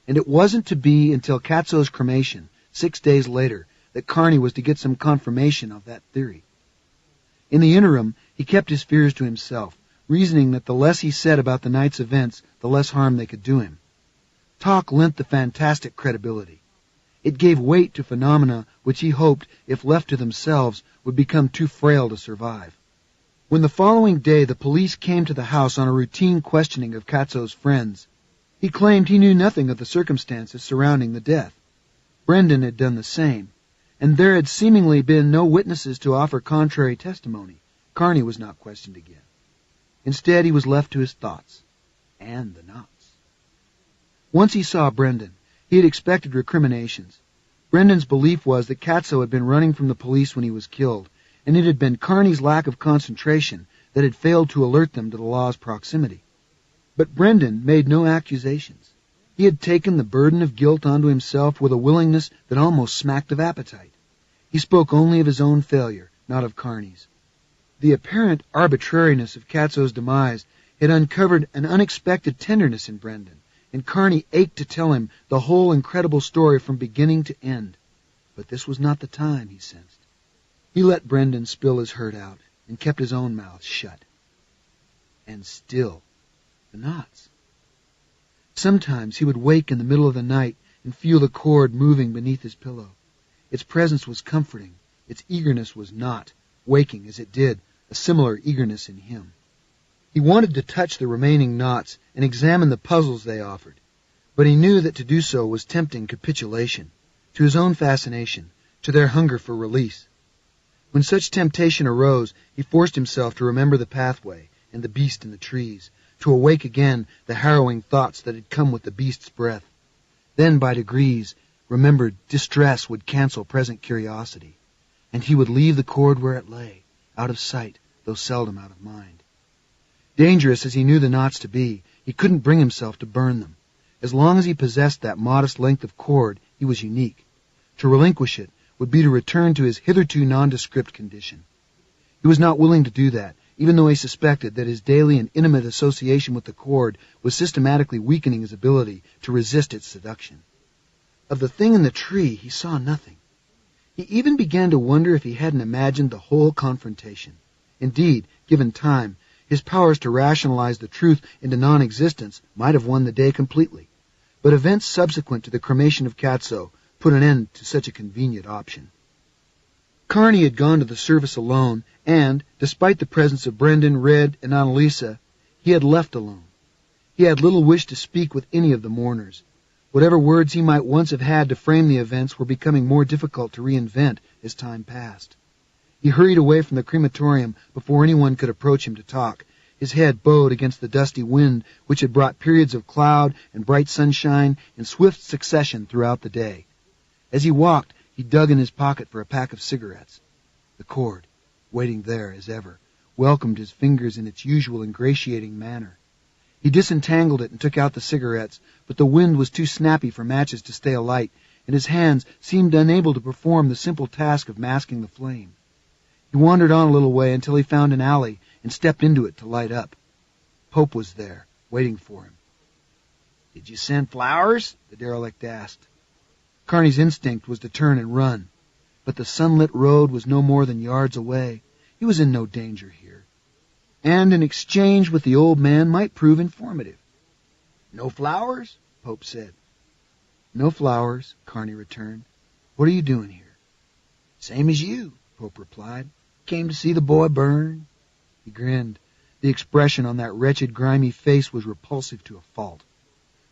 And it wasn't to be until Katzo's cremation, 6 days later, that Carney was to get some confirmation of that theory. In the interim, he kept his fears to himself, reasoning that the less he said about the night's events, the less harm they could do him. Talk lent the fantastic credibility. It gave weight to phenomena which he hoped, if left to themselves, would become too frail to survive. When the following day the police came to the house on a routine questioning of Katzo's friends, he claimed he knew nothing of the circumstances surrounding the death. Brendan had done the same, and there had seemingly been no witnesses to offer contrary testimony. Carney was not questioned again. Instead, he was left to his thoughts and the knots. Once he saw Brendan, he had expected recriminations. Brendan's belief was that Katzo had been running from the police when he was killed, and it had been Carney's lack of concentration that had failed to alert them to the law's proximity. But Brendan made no accusations. He had taken the burden of guilt onto himself with a willingness that almost smacked of appetite. He spoke only of his own failure, not of Carney's. The apparent arbitrariness of Katzo's demise had uncovered an unexpected tenderness in Brendan, and Carney ached to tell him the whole incredible story from beginning to end. But this was not the time, he sensed. He let Brendan spill his hurt out and kept his own mouth shut. And still, the knots. Sometimes he would wake in the middle of the night and feel the cord moving beneath his pillow. Its presence was comforting. Its eagerness was not, waking as it did, a similar eagerness in him. He wanted to touch the remaining knots and examine the puzzles they offered, but he knew that to do so was tempting capitulation, to his own fascination, to their hunger for release. When such temptation arose, he forced himself to remember the pathway and the beast in the trees, to awake again the harrowing thoughts that had come with the beast's breath. Then, by degrees, remembered distress would cancel present curiosity, and he would leave the cord where it lay, out of sight, though seldom out of mind. Dangerous as he knew the knots to be, he couldn't bring himself to burn them. As long as he possessed that modest length of cord, he was unique. To relinquish it would be to return to his hitherto nondescript condition. He was not willing to do that, even though he suspected that his daily and intimate association with the cord was systematically weakening his ability to resist its seduction. Of the thing in the tree, he saw nothing. He even began to wonder if he hadn't imagined the whole confrontation. Indeed, given time, his powers to rationalize the truth into non-existence might have won the day completely. But events subsequent to the cremation of Katzo put an end to such a convenient option. Carney had gone to the service alone, and, despite the presence of Brendan, Red, and Annalisa, he had left alone. He had little wish to speak with any of the mourners. Whatever words he might once have had to frame the events were becoming more difficult to reinvent as time passed. He hurried away from the crematorium before anyone could approach him to talk, his head bowed against the dusty wind which had brought periods of cloud and bright sunshine in swift succession throughout the day. As he walked, he dug in his pocket for a pack of cigarettes. The cord, waiting there as ever, welcomed his fingers in its usual ingratiating manner. He disentangled it and took out the cigarettes, but the wind was too snappy for matches to stay alight, and his hands seemed unable to perform the simple task of masking the flame. He wandered on a little way until he found an alley and stepped into it to light up. Pope was there, waiting for him. "Did you send flowers?" the derelict asked. Carney's instinct was to turn and run, but the sunlit road was no more than yards away. He was in no danger here, and an exchange with the old man might prove informative. "No flowers?" Pope said. "No flowers," Carney returned. "What are you doing here?" "Same as you," Pope replied. "Came to see the boy burn." He grinned. The expression on that wretched, grimy face was repulsive to a fault.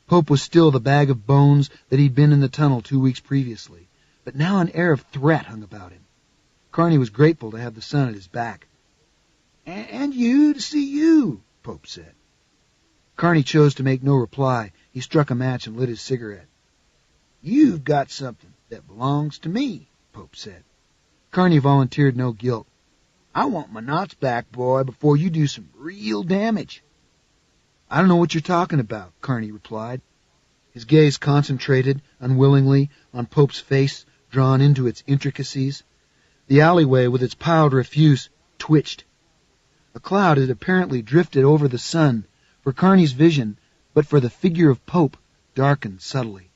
Pope was still the bag of bones that he'd been in the tunnel 2 weeks previously, but now an air of threat hung about him. Carney was grateful to have the sun at his back. "And you to see you," Pope said. Carney chose to make no reply. He struck a match and lit his cigarette. "You've got something that belongs to me," Pope said. Kearney volunteered no guilt. I want my knots back, boy, before you do some real damage. I don't know what you're talking about, Kearney replied. His gaze concentrated, unwillingly, on Pope's face, drawn into its intricacies. The alleyway, with its piled refuse, twitched. A cloud had apparently drifted over the sun, for Kearney's vision, but for the figure of Pope, darkened subtly.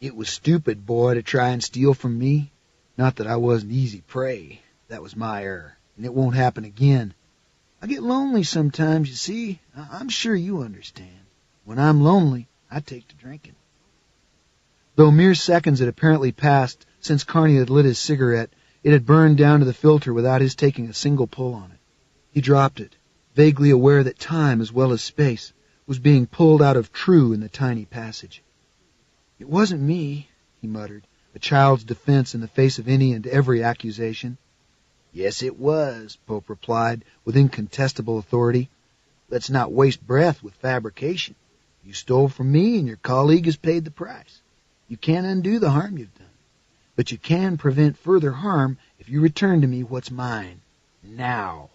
It was stupid, boy, to try and steal from me. Not that I wasn't easy prey. That was my error, and it won't happen again. I get lonely sometimes, you see. I'm sure you understand. When I'm lonely, I take to drinking. Though mere seconds had apparently passed since Kearney had lit his cigarette, it had burned down to the filter without his taking a single pull on it. He dropped it, vaguely aware that time, as well as space, was being pulled out of true in the tiny passage. It wasn't me, he muttered, a child's defense in the face of any and every accusation. Yes, it was, Pope replied with incontestable authority. Let's not waste breath with fabrication. You stole from me, and your colleague has paid the price. You can't undo the harm you've done, but you can prevent further harm if you return to me what's mine. Now.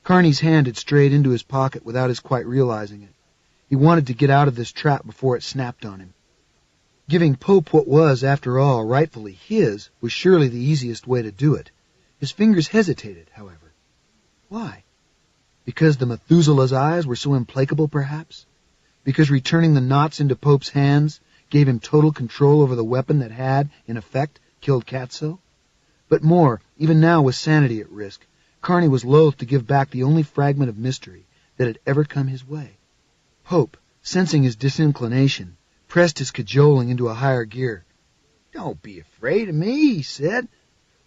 Kearney's hand had strayed into his pocket without his quite realizing it. He wanted to get out of this trap before it snapped on him. Giving Pope what was, after all, rightfully his was surely the easiest way to do it. His fingers hesitated, however. Why? Because the Methuselah's eyes were so implacable, perhaps? Because returning the knots into Pope's hands gave him total control over the weapon that had, in effect, killed Katso? But more, even now with sanity at risk, Kearney was loath to give back the only fragment of mystery that had ever come his way. Pope, sensing his disinclination, pressed his cajoling into a higher gear. Don't be afraid of me, he said.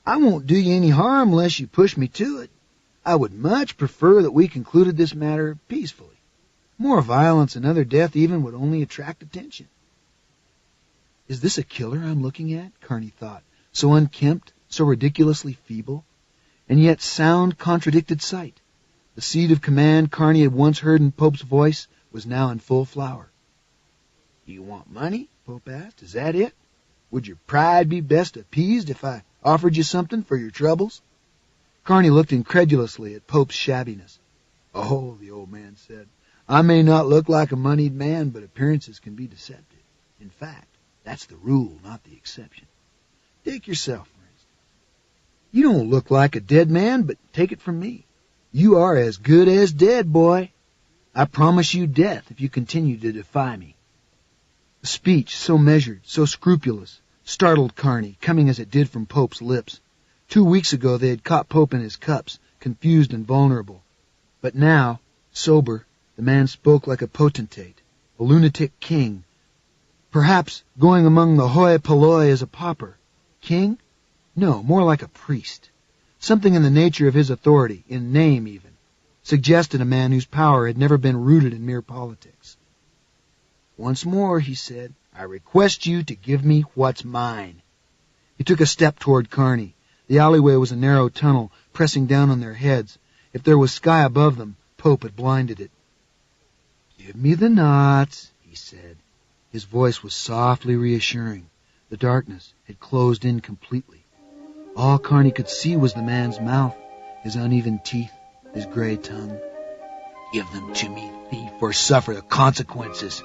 I won't do you any harm unless you push me to it. I would much prefer that we concluded this matter peacefully. More violence, another death even, would only attract attention. Is this a killer I'm looking at? Kearney thought, so unkempt, so ridiculously feeble, and yet sound contradicted sight. The seed of command Kearney had once heard in Pope's voice was now in full flower. You want money? Pope asked. Is that it? Would your pride be best appeased if I offered you something for your troubles? Kearney looked incredulously at Pope's shabbiness. Oh, the old man said, I may not look like a moneyed man, but appearances can be deceptive. In fact, that's the rule, not the exception. Take yourself, for instance. You don't look like a dead man, but take it from me. You are as good as dead, boy. I promise you death if you continue to defy me. The speech, so measured, so scrupulous, startled Kearney, coming as it did from Pope's lips. 2 weeks ago they had caught Pope in his cups, confused and vulnerable. But now, sober, the man spoke like a potentate, a lunatic king. Perhaps going among the hoi polloi as a pauper. King? No, more like a priest. Something in the nature of his authority, in name even, suggested a man whose power had never been rooted in mere politics. Once more, he said, I request you to give me what's mine. He took a step toward Kearney. The alleyway was a narrow tunnel, pressing down on their heads. If there was sky above them, Pope had blinded it. Give me the knots, he said. His voice was softly reassuring. The darkness had closed in completely. All Kearney could see was the man's mouth, his uneven teeth, his gray tongue. Give them to me, thief, or suffer the consequences.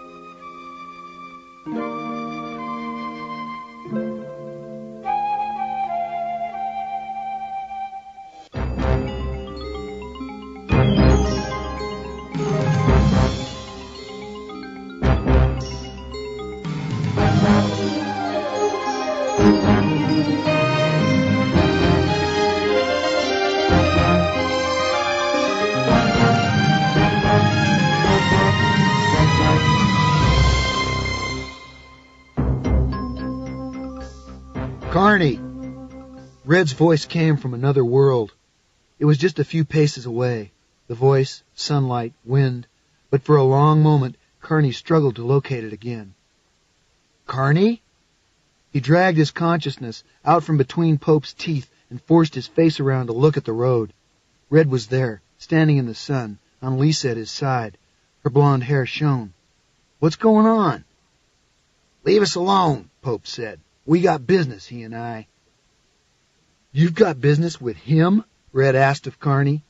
Kearney! Red's voice came from another world. It was just a few paces away. The voice, sunlight, wind. But for a long moment, Kearney struggled to locate it again. Kearney? He dragged his consciousness out from between Pope's teeth and forced his face around to look at the road. Red was there, standing in the sun, on Lisa at his side. Her blonde hair shone. What's going on? Leave us alone, Pope said. We got business, he and I. You've got business with him? Red asked of Carney.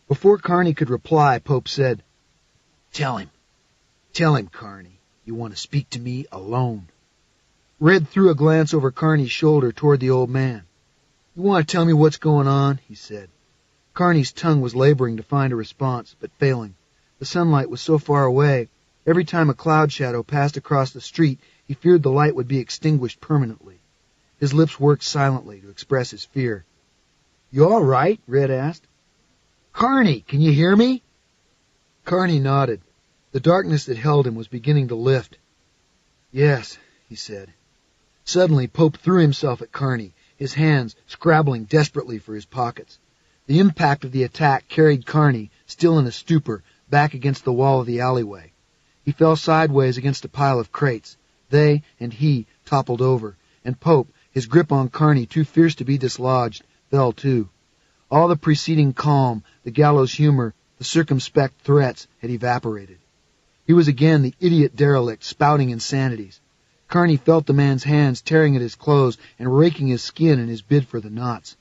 Before Carney could reply, Pope said, Tell him, Carney, you want to speak to me alone. Red threw a glance over Carney's shoulder toward the old man. You want to tell me what's going on? He said. Carney's tongue was laboring to find a response, but failing. The sunlight was so far away, every time a cloud shadow passed across the street, he feared the light would be extinguished permanently. His lips worked silently to express his fear. You all right? Red asked. Carney, can you hear me? Carney nodded. The darkness that held him was beginning to lift. Yes, he said. Suddenly, Pope threw himself at Carney, his hands scrabbling desperately for his pockets. The impact of the attack carried Carney, still in a stupor, back against the wall of the alleyway. He fell sideways against a pile of crates. They and he toppled over, and Pope, his grip on Carney too fierce to be dislodged, fell too. All the preceding calm, the gallows humor, the circumspect threats had evaporated. He was again the idiot derelict spouting insanities. Carney felt the man's hands tearing at his clothes and raking his skin in his bid for the knots.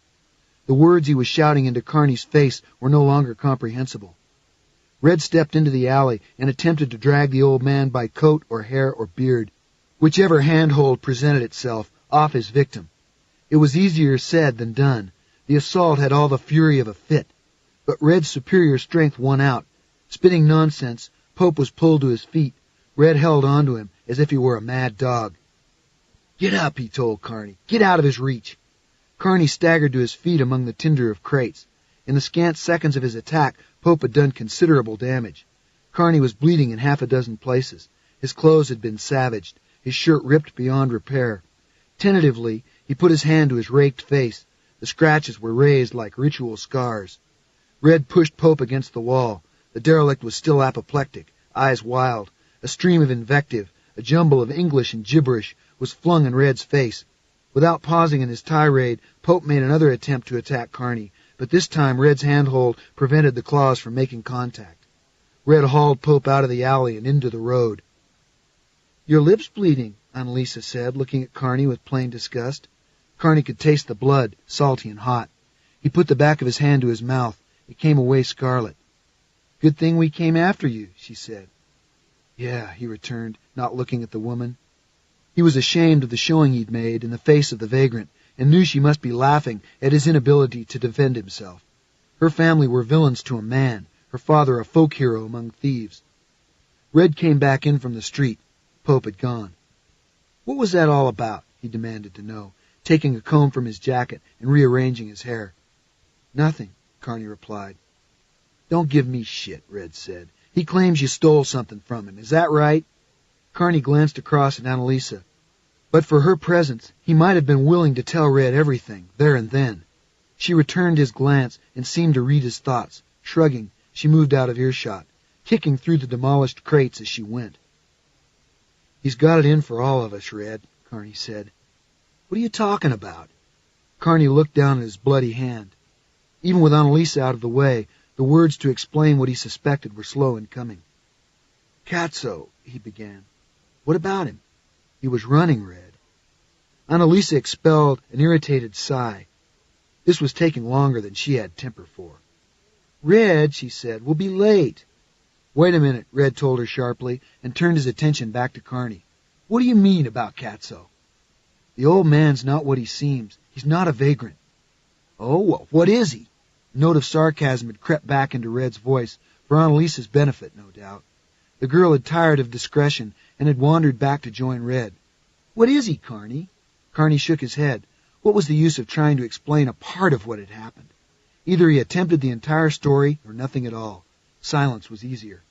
The words he was shouting into Carney's face were no longer comprehensible. Red stepped into the alley and attempted to drag the old man by coat or hair or beard, whichever handhold presented itself, off his victim. It was easier said than done. The assault had all the fury of a fit. But Red's superior strength won out. Spitting nonsense, Pope was pulled to his feet. Red held on to him as if he were a mad dog. Get up, he told Carney. Get out of his reach. Carney staggered to his feet among the tinder of crates. In the scant seconds of his attack, Pope had done considerable damage. Carney was bleeding in half a dozen places. His clothes had been savaged, his shirt ripped beyond repair. Tentatively, he put his hand to his raked face. The scratches were raised like ritual scars. Red pushed Pope against the wall. The derelict was still apoplectic, eyes wild. A stream of invective, a jumble of English and gibberish, was flung in Red's face. Without pausing in his tirade, Pope made another attempt to attack Carney, but this time Red's handhold prevented the claws from making contact. Red hauled Pope out of the alley and into the road. Your lip's bleeding, Annalisa said, looking at Carney with plain disgust. Carney could taste the blood, salty and hot. He put the back of his hand to his mouth. It came away scarlet. Good thing we came after you, she said. Yeah, he returned, not looking at the woman. He was ashamed of the showing he'd made in the face of the vagrant, and knew she must be laughing at his inability to defend himself. Her family were villains to a man, her father a folk hero among thieves. Red came back in from the street. Pope had gone. What was that all about? He demanded to know, taking a comb from his jacket and rearranging his hair. Nothing, Carney replied. Don't give me shit, Red said. He claims you stole something from him. Is that right? Carney glanced across at Annalisa. But for her presence, he might have been willing to tell Red everything, there and then. She returned his glance and seemed to read his thoughts. Shrugging, she moved out of earshot, kicking through the demolished crates as she went. He's got it in for all of us, Red, Carney said. What are you talking about? Carney looked down at his bloody hand. Even with Annalisa out of the way, the words to explain what he suspected were slow in coming. Katso, he began. What about him? He was running, Red. Annalisa expelled an irritated sigh. This was taking longer than she had temper for. Red, she said, we'll be late. Wait a minute, Red told her sharply, and turned his attention back to Carney. What do you mean about Katso? The old man's not what he seems. He's not a vagrant. Oh, well, what is he? A note of sarcasm had crept back into Red's voice, for Annalisa's benefit, no doubt. The girl had tired of discretion and had wandered back to join Red. What is he, Carney? Carney shook his head. What was the use of trying to explain a part of what had happened? Either he attempted the entire story or nothing at all. Silence was easier.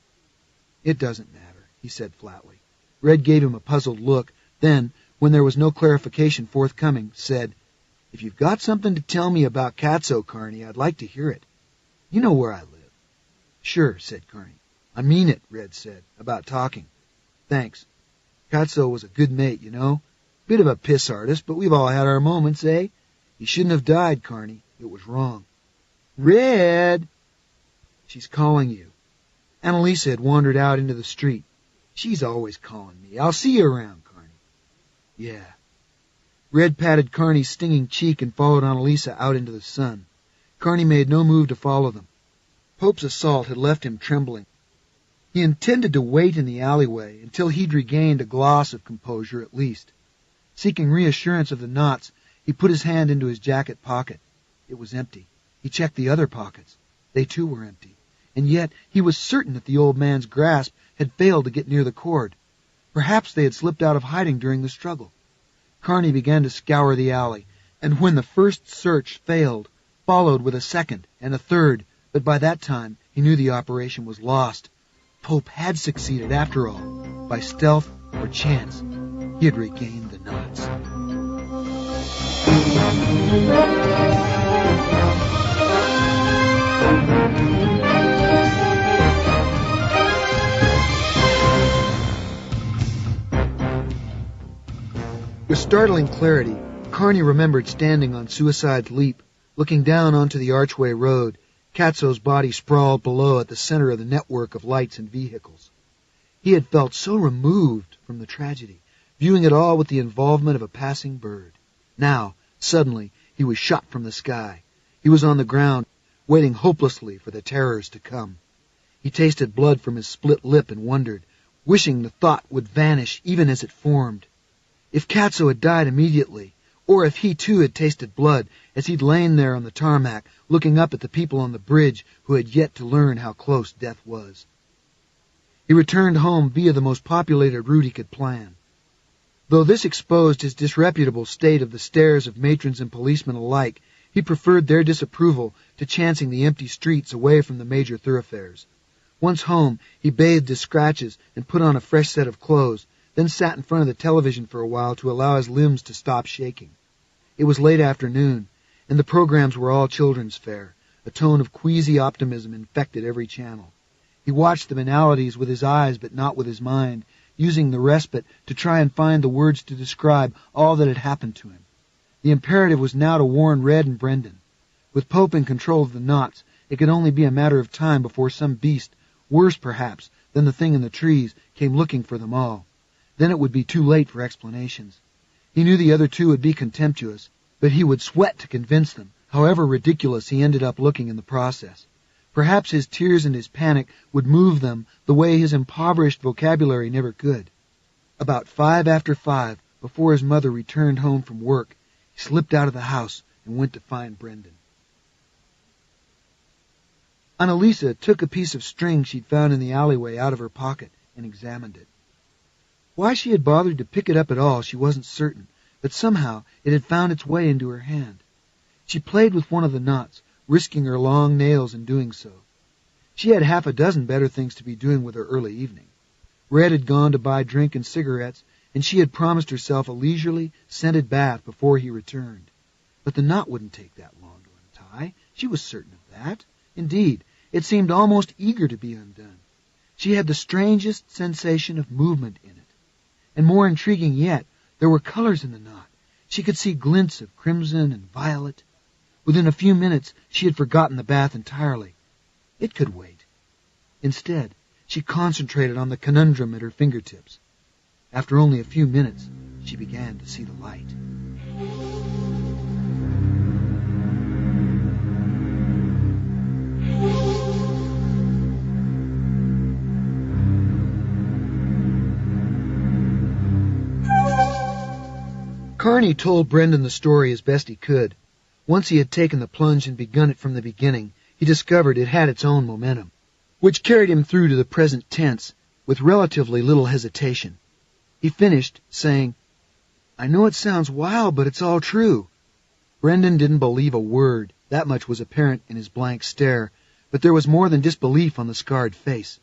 It doesn't matter, he said flatly. Red gave him a puzzled look, then, when there was no clarification forthcoming, said, If you've got something to tell me about Katso, Carney, I'd like to hear it. You know where I live. Sure, said Carney. I mean it, Red said, about talking. Thanks. Katso was a good mate, you know. Bit of a piss artist, but we've all had our moments, eh? He shouldn't have died, Carney. It was wrong. Red! She's calling you. Annalisa had wandered out into the street. She's always calling me. I'll see you around, Carney. Yeah. Red patted Kearney's stinging cheek and followed Annalisa out into the sun. Kearney made no move to follow them. Pope's assault had left him trembling. He intended to wait in the alleyway until he'd regained a gloss of composure at least. Seeking reassurance of the knots, he put his hand into his jacket pocket. It was empty. He checked the other pockets. They too were empty. And yet he was certain that the old man's grasp had failed to get near the cord. Perhaps they had slipped out of hiding during the struggle. Kearney began to scour the alley, and when the first search failed, followed with a second and a third, but by that time he knew the operation was lost. Pope had succeeded after all. By stealth or chance, he had regained the knots. With startling clarity, Kearney remembered standing on Suicide's Leap, looking down onto the archway road, Katso's body sprawled below at the center of the network of lights and vehicles. He had felt so removed from the tragedy, viewing it all with the involvement of a passing bird. Now, suddenly, he was shot from the sky. He was on the ground, waiting hopelessly for the terrors to come. He tasted blood from his split lip and wondered, wishing the thought would vanish even as it formed. If Katso had died immediately, or if he too had tasted blood as he'd lain there on the tarmac, looking up at the people on the bridge who had yet to learn how close death was. He returned home via the most populated route he could plan. Though this exposed his disreputable state of the stares of matrons and policemen alike, he preferred their disapproval to chancing the empty streets away from the major thoroughfares. Once home, he bathed his scratches and put on a fresh set of clothes, then sat in front of the television for a while to allow his limbs to stop shaking. It was late afternoon, and the programs were all children's fare. A tone of queasy optimism infected every channel. He watched the banalities with his eyes but not with his mind, using the respite to try and find the words to describe all that had happened to him. The imperative was now to warn Red and Brendan. With Pope in control of the knots, it could only be a matter of time before some beast, worse perhaps than the thing in the trees, came looking for them all. Then it would be too late for explanations. He knew the other two would be contemptuous, but he would sweat to convince them, however ridiculous he ended up looking in the process. Perhaps his tears and his panic would move them the way his impoverished vocabulary never could. About 5 after 5, before his mother returned home from work, he slipped out of the house and went to find Brendan. Annalisa took a piece of string she'd found in the alleyway out of her pocket and examined it. Why she had bothered to pick it up at all, she wasn't certain, but somehow it had found its way into her hand. She played with one of the knots, risking her long nails in doing so. She had half a dozen better things to be doing with her early evening. Red had gone to buy drink and cigarettes, and she had promised herself a leisurely, scented bath before he returned. But the knot wouldn't take that long to untie. She was certain of that. Indeed, it seemed almost eager to be undone. She had the strangest sensation of movement in it. And more intriguing yet, there were colors in the knot. She could see glints of crimson and violet. Within a few minutes, she had forgotten the bath entirely. It could wait. Instead, she concentrated on the conundrum at her fingertips. After only a few minutes, she began to see the light. Kearney told Brendan the story as best he could. Once he had taken the plunge and begun it from the beginning, he discovered it had its own momentum, which carried him through to the present tense with relatively little hesitation. He finished, saying, "I know it sounds wild, but it's all true." Brendan didn't believe a word. That much was apparent in his blank stare, but there was more than disbelief on the scarred face.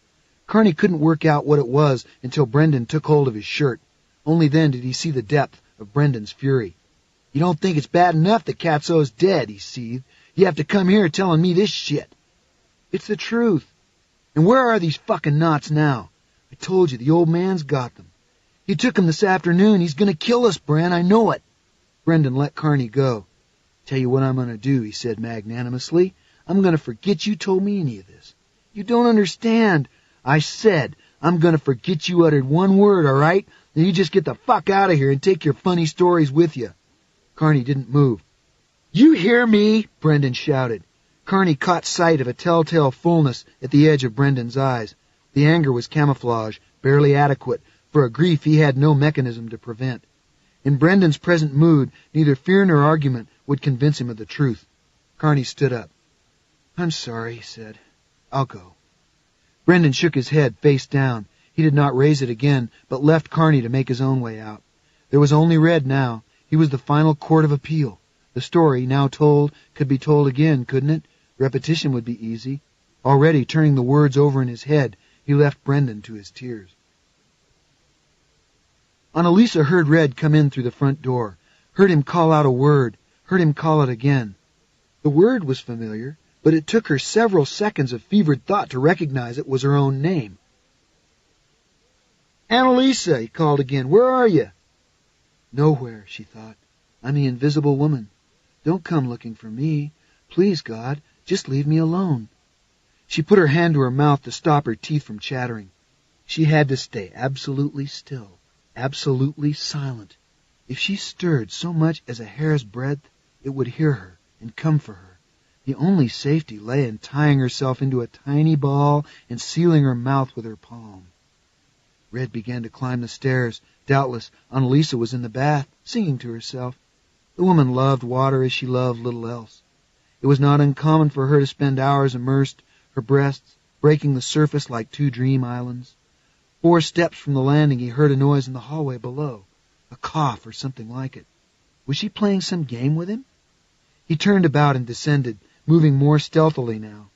Kearney couldn't work out what it was until Brendan took hold of his shirt. Only then did he see the depth of Brendan's fury. "You don't think it's bad enough that Katso's dead," he seethed. "You have to come here telling me this shit." "It's the truth. And where are these fucking knots now? I told you, the old man's got them. He took them this afternoon. He's going to kill us, Bren. I know it." Brendan let Kearney go. "Tell you what I'm going to do," he said magnanimously. "I'm going to forget you told me any of this. You don't understand. I said I'm going to forget you uttered one word, all right? Then you just get the fuck out of here and take your funny stories with you." Carney didn't move. "You hear me?" Brendan shouted. Carney caught sight of a telltale fullness at the edge of Brendan's eyes. The anger was camouflage, barely adequate, for a grief he had no mechanism to prevent. In Brendan's present mood, neither fear nor argument would convince him of the truth. Carney stood up. "I'm sorry," he said. "I'll go." Brendan shook his head, face down. He did not raise it again, but left Carney to make his own way out. There was only Red now. He was the final court of appeal. The story, now told, could be told again, couldn't it? Repetition would be easy. Already, turning the words over in his head, he left Brendan to his tears. Annalisa heard Red come in through the front door, heard him call out a word, heard him call it again. The word was familiar, but it took her several seconds of fevered thought to recognize it was her own name. "Annalisa," he called again, "where are you?" "Nowhere," she thought. "I'm the invisible woman. Don't come looking for me. Please, God, just leave me alone." She put her hand to her mouth to stop her teeth from chattering. She had to stay absolutely still, absolutely silent. If she stirred so much as a hair's breadth, it would hear her and come for her. The only safety lay in tying herself into a tiny ball and sealing her mouth with her palm. Red began to climb the stairs. Doubtless, Annalisa was in the bath, singing to herself. The woman loved water as she loved little else. It was not uncommon for her to spend hours immersed, her breasts breaking the surface like two dream islands. 4 steps from the landing he heard a noise in the hallway below, a cough or something like it. Was she playing some game with him? He turned about and descended, moving more stealthily now.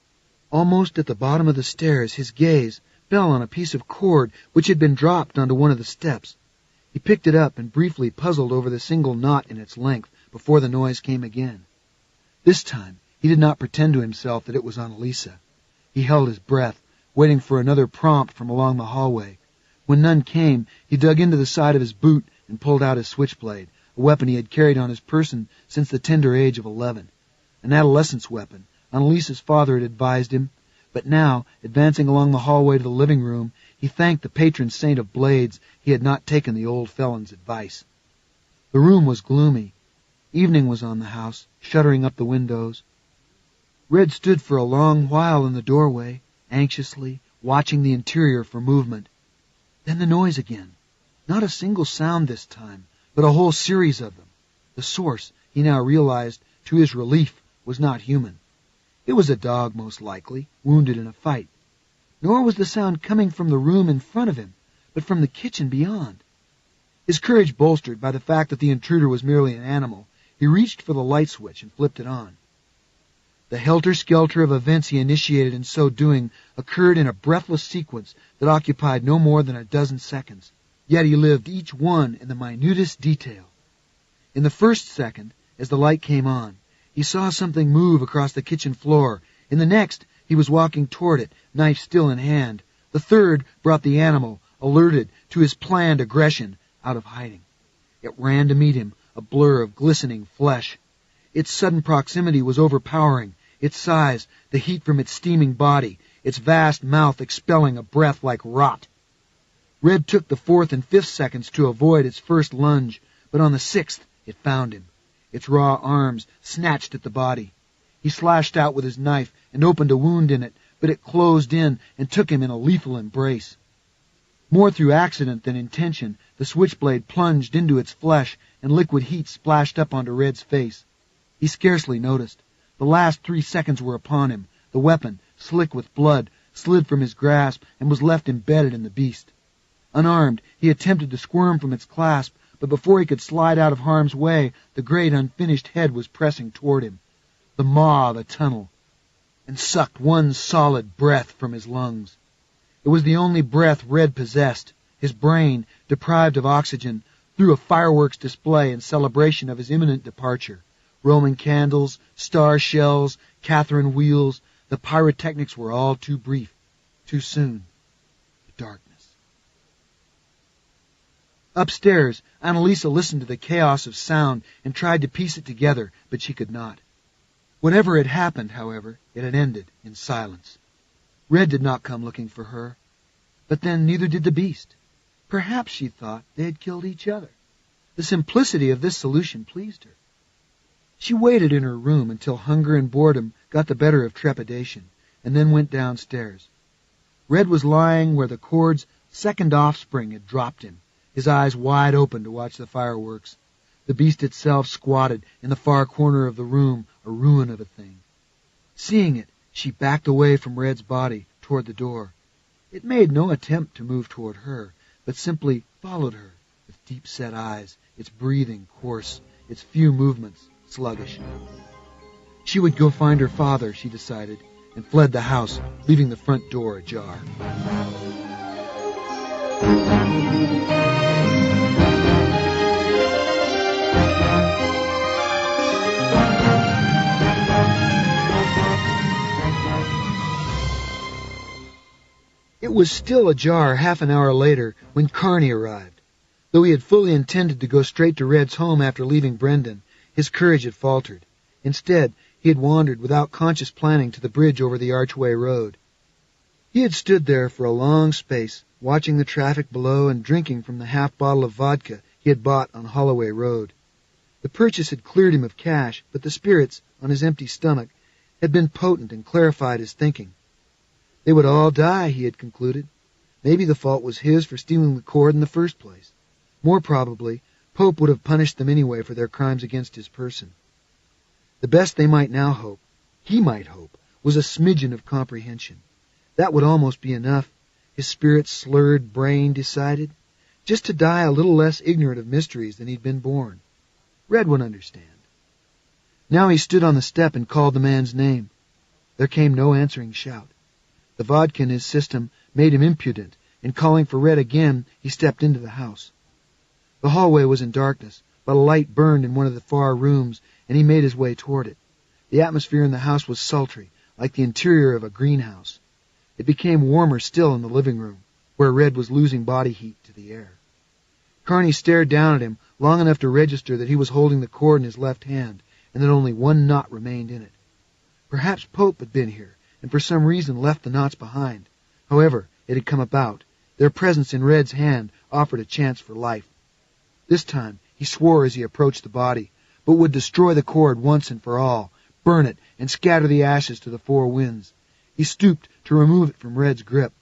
Almost at the bottom of the stairs, his gaze fell on a piece of cord which had been dropped onto one of the steps. He picked it up and briefly puzzled over the single knot in its length before the noise came again. This time, he did not pretend to himself that it was Annalisa. He held his breath, waiting for another prompt from along the hallway. When none came, he dug into the side of his boot and pulled out his switchblade, a weapon he had carried on his person since the tender age of 11. An adolescent's weapon, Annalisa's father had advised him, but now, advancing along the hallway to the living room, he thanked the patron saint of blades he had not taken the old felon's advice. The room was gloomy. Evening was on the house, shuttering up the windows. Red stood for a long while in the doorway, anxiously watching the interior for movement. Then the noise again. Not a single sound this time, but a whole series of them. The source, he now realized, to his relief, was not human. It was a dog, most likely, wounded in a fight. Nor was the sound coming from the room in front of him, but from the kitchen beyond. His courage bolstered by the fact that the intruder was merely an animal, he reached for the light switch and flipped it on. The helter-skelter of events he initiated in so doing occurred in a breathless sequence that occupied no more than a dozen seconds. Yet he lived each one in the minutest detail. In the first second, as the light came on, he saw something move across the kitchen floor. In the next, he was walking toward it, knife still in hand. The third brought the animal, alerted to his planned aggression, out of hiding. It ran to meet him, a blur of glistening flesh. Its sudden proximity was overpowering. Its size, the heat from its steaming body, its vast mouth expelling a breath like rot. Red took the 4th and 5th seconds to avoid its first lunge, but on the 6th it found him. Its raw arms snatched at the body. He slashed out with his knife and opened a wound in it, but it closed in and took him in a lethal embrace. More through accident than intention, the switchblade plunged into its flesh and liquid heat splashed up onto Red's face. He scarcely noticed. The last 3 seconds were upon him. The weapon, slick with blood, slid from his grasp and was left embedded in the beast. Unarmed, he attempted to squirm from its clasp, but before he could slide out of harm's way, the great unfinished head was pressing toward him. The maw of a tunnel, and sucked one solid breath from his lungs. It was the only breath Red possessed. His brain, deprived of oxygen, threw a fireworks display in celebration of his imminent departure. Roman candles, star shells, Catherine wheels, the pyrotechnics were all too brief, too soon. The darkness. Upstairs, Annalisa listened to the chaos of sound and tried to piece it together, but she could not. Whatever had happened, however, it had ended in silence. Red did not come looking for her, but then neither did the beast. Perhaps, she thought, they had killed each other. The simplicity of this solution pleased her. She waited in her room until hunger and boredom got the better of trepidation, and then went downstairs. Red was lying where the cord's second offspring had dropped him, his eyes wide open to watch the fireworks. The beast itself squatted in the far corner of the room, a ruin of a thing. Seeing it, she backed away from Red's body toward the door. It made no attempt to move toward her, but simply followed her with deep-set eyes, its breathing coarse, its few movements sluggish. She would go find her father, she decided, and fled the house, leaving the front door ajar. It was still ajar half an hour later when Carney arrived. Though he had fully intended to go straight to Red's home after leaving Brendan, his courage had faltered. Instead, he had wandered without conscious planning to the bridge over the Archway Road. He had stood there for a long space, watching the traffic below and drinking from the half bottle of vodka he had bought on Holloway Road. The purchase had cleared him of cash, but the spirits, on his empty stomach, had been potent and clarified his thinking. They would all die, he had concluded. Maybe the fault was his for stealing the cord in the first place. More probably, Pope would have punished them anyway for their crimes against his person. The best they might now hope, he might hope, was a smidgen of comprehension. That would almost be enough, his spirit's slurred brain decided. Just to die a little less ignorant of mysteries than he'd been born. Red would understand. Now he stood on the step and called the man's name. There came no answering shout. The vodka in his system made him impudent, and calling for Red again, he stepped into the house. The hallway was in darkness, but a light burned in one of the far rooms, and he made his way toward it. The atmosphere in the house was sultry, like the interior of a greenhouse. It became warmer still in the living room, where Red was losing body heat to the air. Carney stared down at him long enough to register that he was holding the cord in his left hand, and that only one knot remained in it. Perhaps Pope had been here, and for some reason left the knots behind. However it had come about, their presence in Red's hand offered a chance for life. This time he swore as he approached the body, but would destroy the cord once and for all, burn it, and scatter the ashes to the four winds. He stooped to remove it from Red's grip.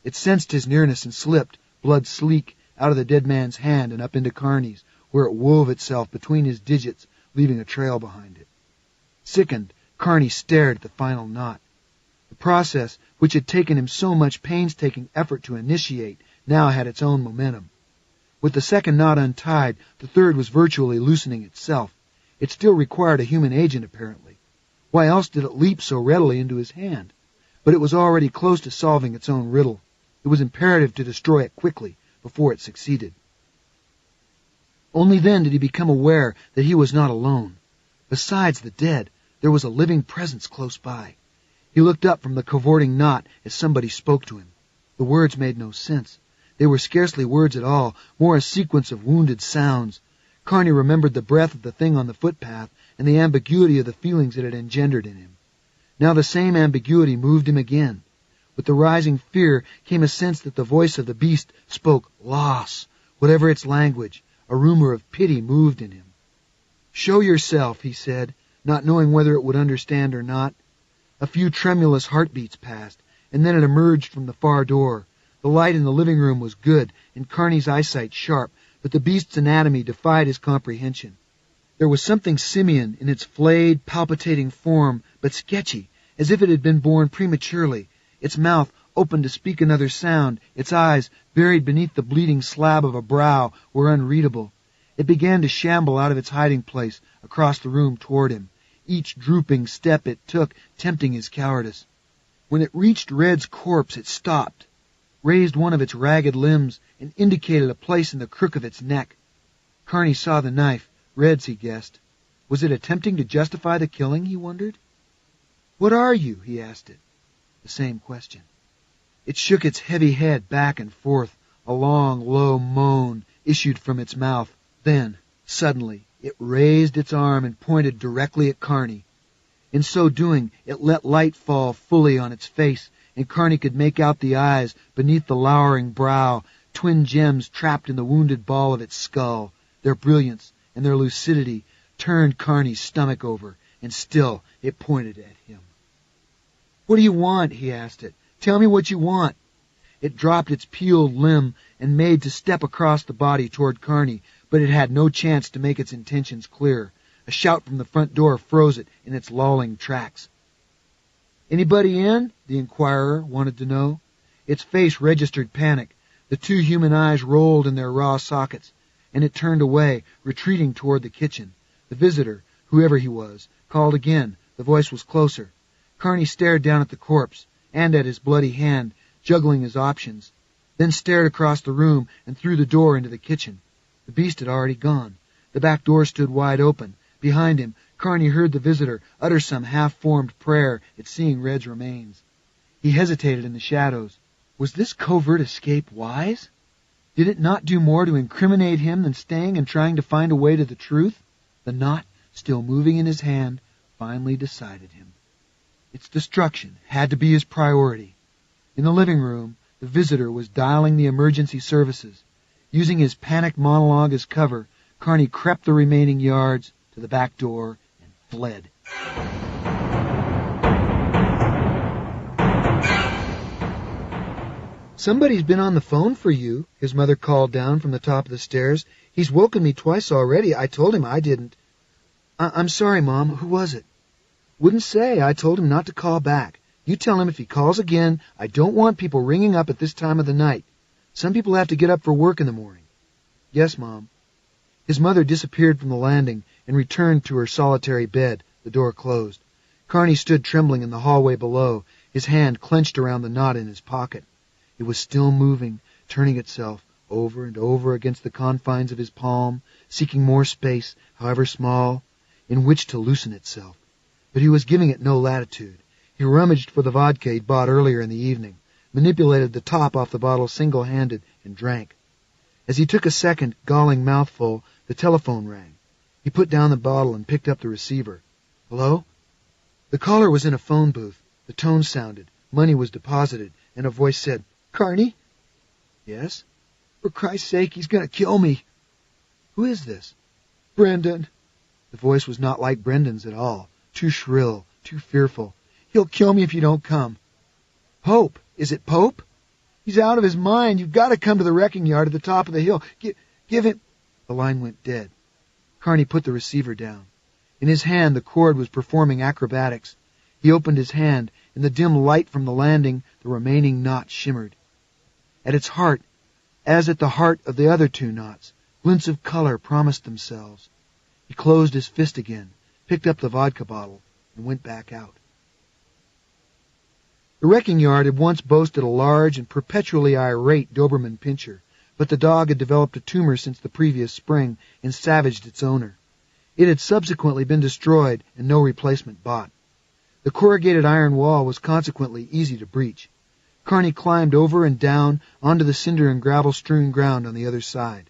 It sensed his nearness and slipped, blood sleek, out of the dead man's hand and up into Carney's, where it wove itself between his digits, leaving a trail behind it. Sickened, Carney stared at the final knot. The process, which had taken him so much painstaking effort to initiate, now had its own momentum. With the second knot untied, the third was virtually loosening itself. It still required a human agent, apparently. Why else did it leap so readily into his hand? But it was already close to solving its own riddle. It was imperative to destroy it quickly, before it succeeded. Only then did he become aware that he was not alone. Besides the dead, there was a living presence close by. He looked up from the cavorting knot as somebody spoke to him. The words made no sense. They were scarcely words at all, more a sequence of wounded sounds. Carney remembered the breath of the thing on the footpath and the ambiguity of the feelings it had engendered in him. Now the same ambiguity moved him again. With the rising fear came a sense that the voice of the beast spoke loss, whatever its language. A rumor of pity moved in him. "Show yourself," he said, not knowing whether it would understand or not. A few tremulous heartbeats passed, and then it emerged from the far door. The light in the living room was good, and Carney's eyesight sharp, but the beast's anatomy defied his comprehension. There was something simian in its flayed, palpitating form, but sketchy, as if it had been born prematurely. Its mouth open to speak another sound, its eyes, buried beneath the bleeding slab of a brow, were unreadable. It began to shamble out of its hiding place across the room toward him, each drooping step it took tempting his cowardice. When it reached Red's corpse, it stopped, raised one of its ragged limbs, and indicated a place in the crook of its neck. Carney saw the knife, Red's, he guessed. Was it attempting to justify the killing, he wondered? "What are you?" he asked it. The same question. It shook its heavy head back and forth. A long, low moan issued from its mouth. Then, suddenly, it raised its arm and pointed directly at Carney. In so doing, it let light fall fully on its face, and Carney could make out the eyes beneath the lowering brow, twin gems trapped in the wounded ball of its skull, their brilliance and their lucidity turned Kearney's stomach over, and still it pointed at him. "What do you want?" he asked it. "Tell me what you want." It dropped its peeled limb and made to step across the body toward Kearney, but it had no chance to make its intentions clear. A shout from the front door froze it in its lolling tracks. "Anybody in?" the inquirer wanted to know. Its face registered panic. The two human eyes rolled in their raw sockets, and it turned away, retreating toward the kitchen. The visitor, whoever he was, called again. The voice was closer. Kearney stared down at the corpse, and at his bloody hand, juggling his options, then stared across the room and through the door into the kitchen. The beast had already gone. The back door stood wide open. Behind him, Kearney heard the visitor utter some half-formed prayer at seeing Red's remains. He hesitated in the shadows. Was this covert escape wise? Did it not do more to incriminate him than staying and trying to find a way to the truth? The knot, still moving in his hand, finally decided him. Its destruction had to be his priority. In the living room, the visitor was dialing the emergency services. Using his panicked monologue as cover, Kearney crept the remaining yards to the back door and fled. "Somebody's been on the phone for you," his mother called down from the top of the stairs. "He's woken me twice already. I told him I didn't." I'm sorry, Mom. Who was it?" "Wouldn't say. I told him not to call back. You tell him if he calls again, I don't want people ringing up at this time of the night. Some people have to get up for work in the morning." "Yes, Mom." His mother disappeared from the landing and returned to her solitary bed. The door closed. Kearney stood trembling in the hallway below, his hand clenched around the knot in his pocket. It was still moving, turning itself over and over against the confines of his palm, seeking more space, however small, in which to loosen itself. But he was giving it no latitude. He rummaged for the vodka he'd bought earlier in the evening, manipulated the top off the bottle single-handed, and drank. As he took a second, galling mouthful, the telephone rang. He put down the bottle and picked up the receiver. "Hello?" The caller was in a phone booth. The tone sounded. Money was deposited, and a voice said, "Kearney?" "Yes?" "For Christ's sake, he's going to kill me." "Who is this?" "Brendan." The voice was not like Brendan's at all. Too shrill, too fearful. "He'll kill me if you don't come." "Pope? Is it Pope?" "He's out of his mind. You've got to come to the wrecking yard at the top of the hill. Give him—" The line went dead. Kearney put the receiver down. In his hand, the cord was performing acrobatics. He opened his hand. In the dim light from the landing, the remaining knot shimmered. At its heart, as at the heart of the other two knots, glints of color promised themselves. He closed his fist again, picked up the vodka bottle, and went back out. The wrecking yard had once boasted a large and perpetually irate Doberman pinscher, but the dog had developed a tumor since the previous spring and savaged its owner. It had subsequently been destroyed and no replacement bought. The corrugated iron wall was consequently easy to breach. Kearney climbed over and down onto the cinder and gravel-strewn ground on the other side.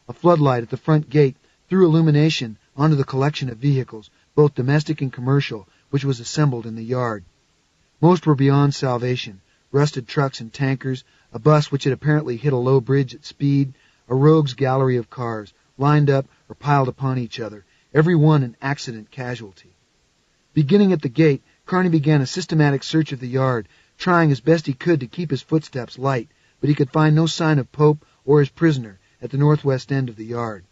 A floodlight at the front gate threw illumination onto the collection of vehicles, both domestic and commercial, which was assembled in the yard. Most were beyond salvation, rusted trucks and tankers, a bus which had apparently hit a low bridge at speed, a rogues gallery of cars, lined up or piled upon each other, every one an accident casualty. Beginning at the gate, Kearney began a systematic search of the yard, trying as best he could to keep his footsteps light, but he could find no sign of Pope or his prisoner at the northwest end of the yard.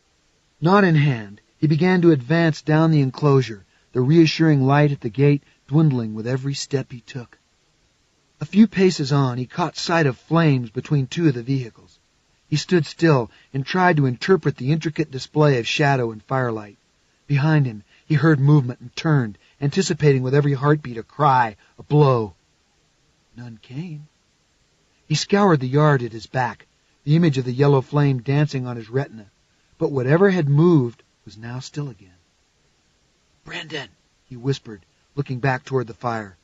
Knot in hand, he began to advance down the enclosure, the reassuring light at the gate dwindling with every step he took. A few paces on, he caught sight of flames between two of the vehicles. He stood still and tried to interpret the intricate display of shadow and firelight. Behind him, he heard movement and turned, anticipating with every heartbeat a cry, a blow. None came. He scoured the yard at his back, the image of the yellow flame dancing on his retina, but whatever had moved was now still again. "Brendan," he whispered, looking back toward the fire.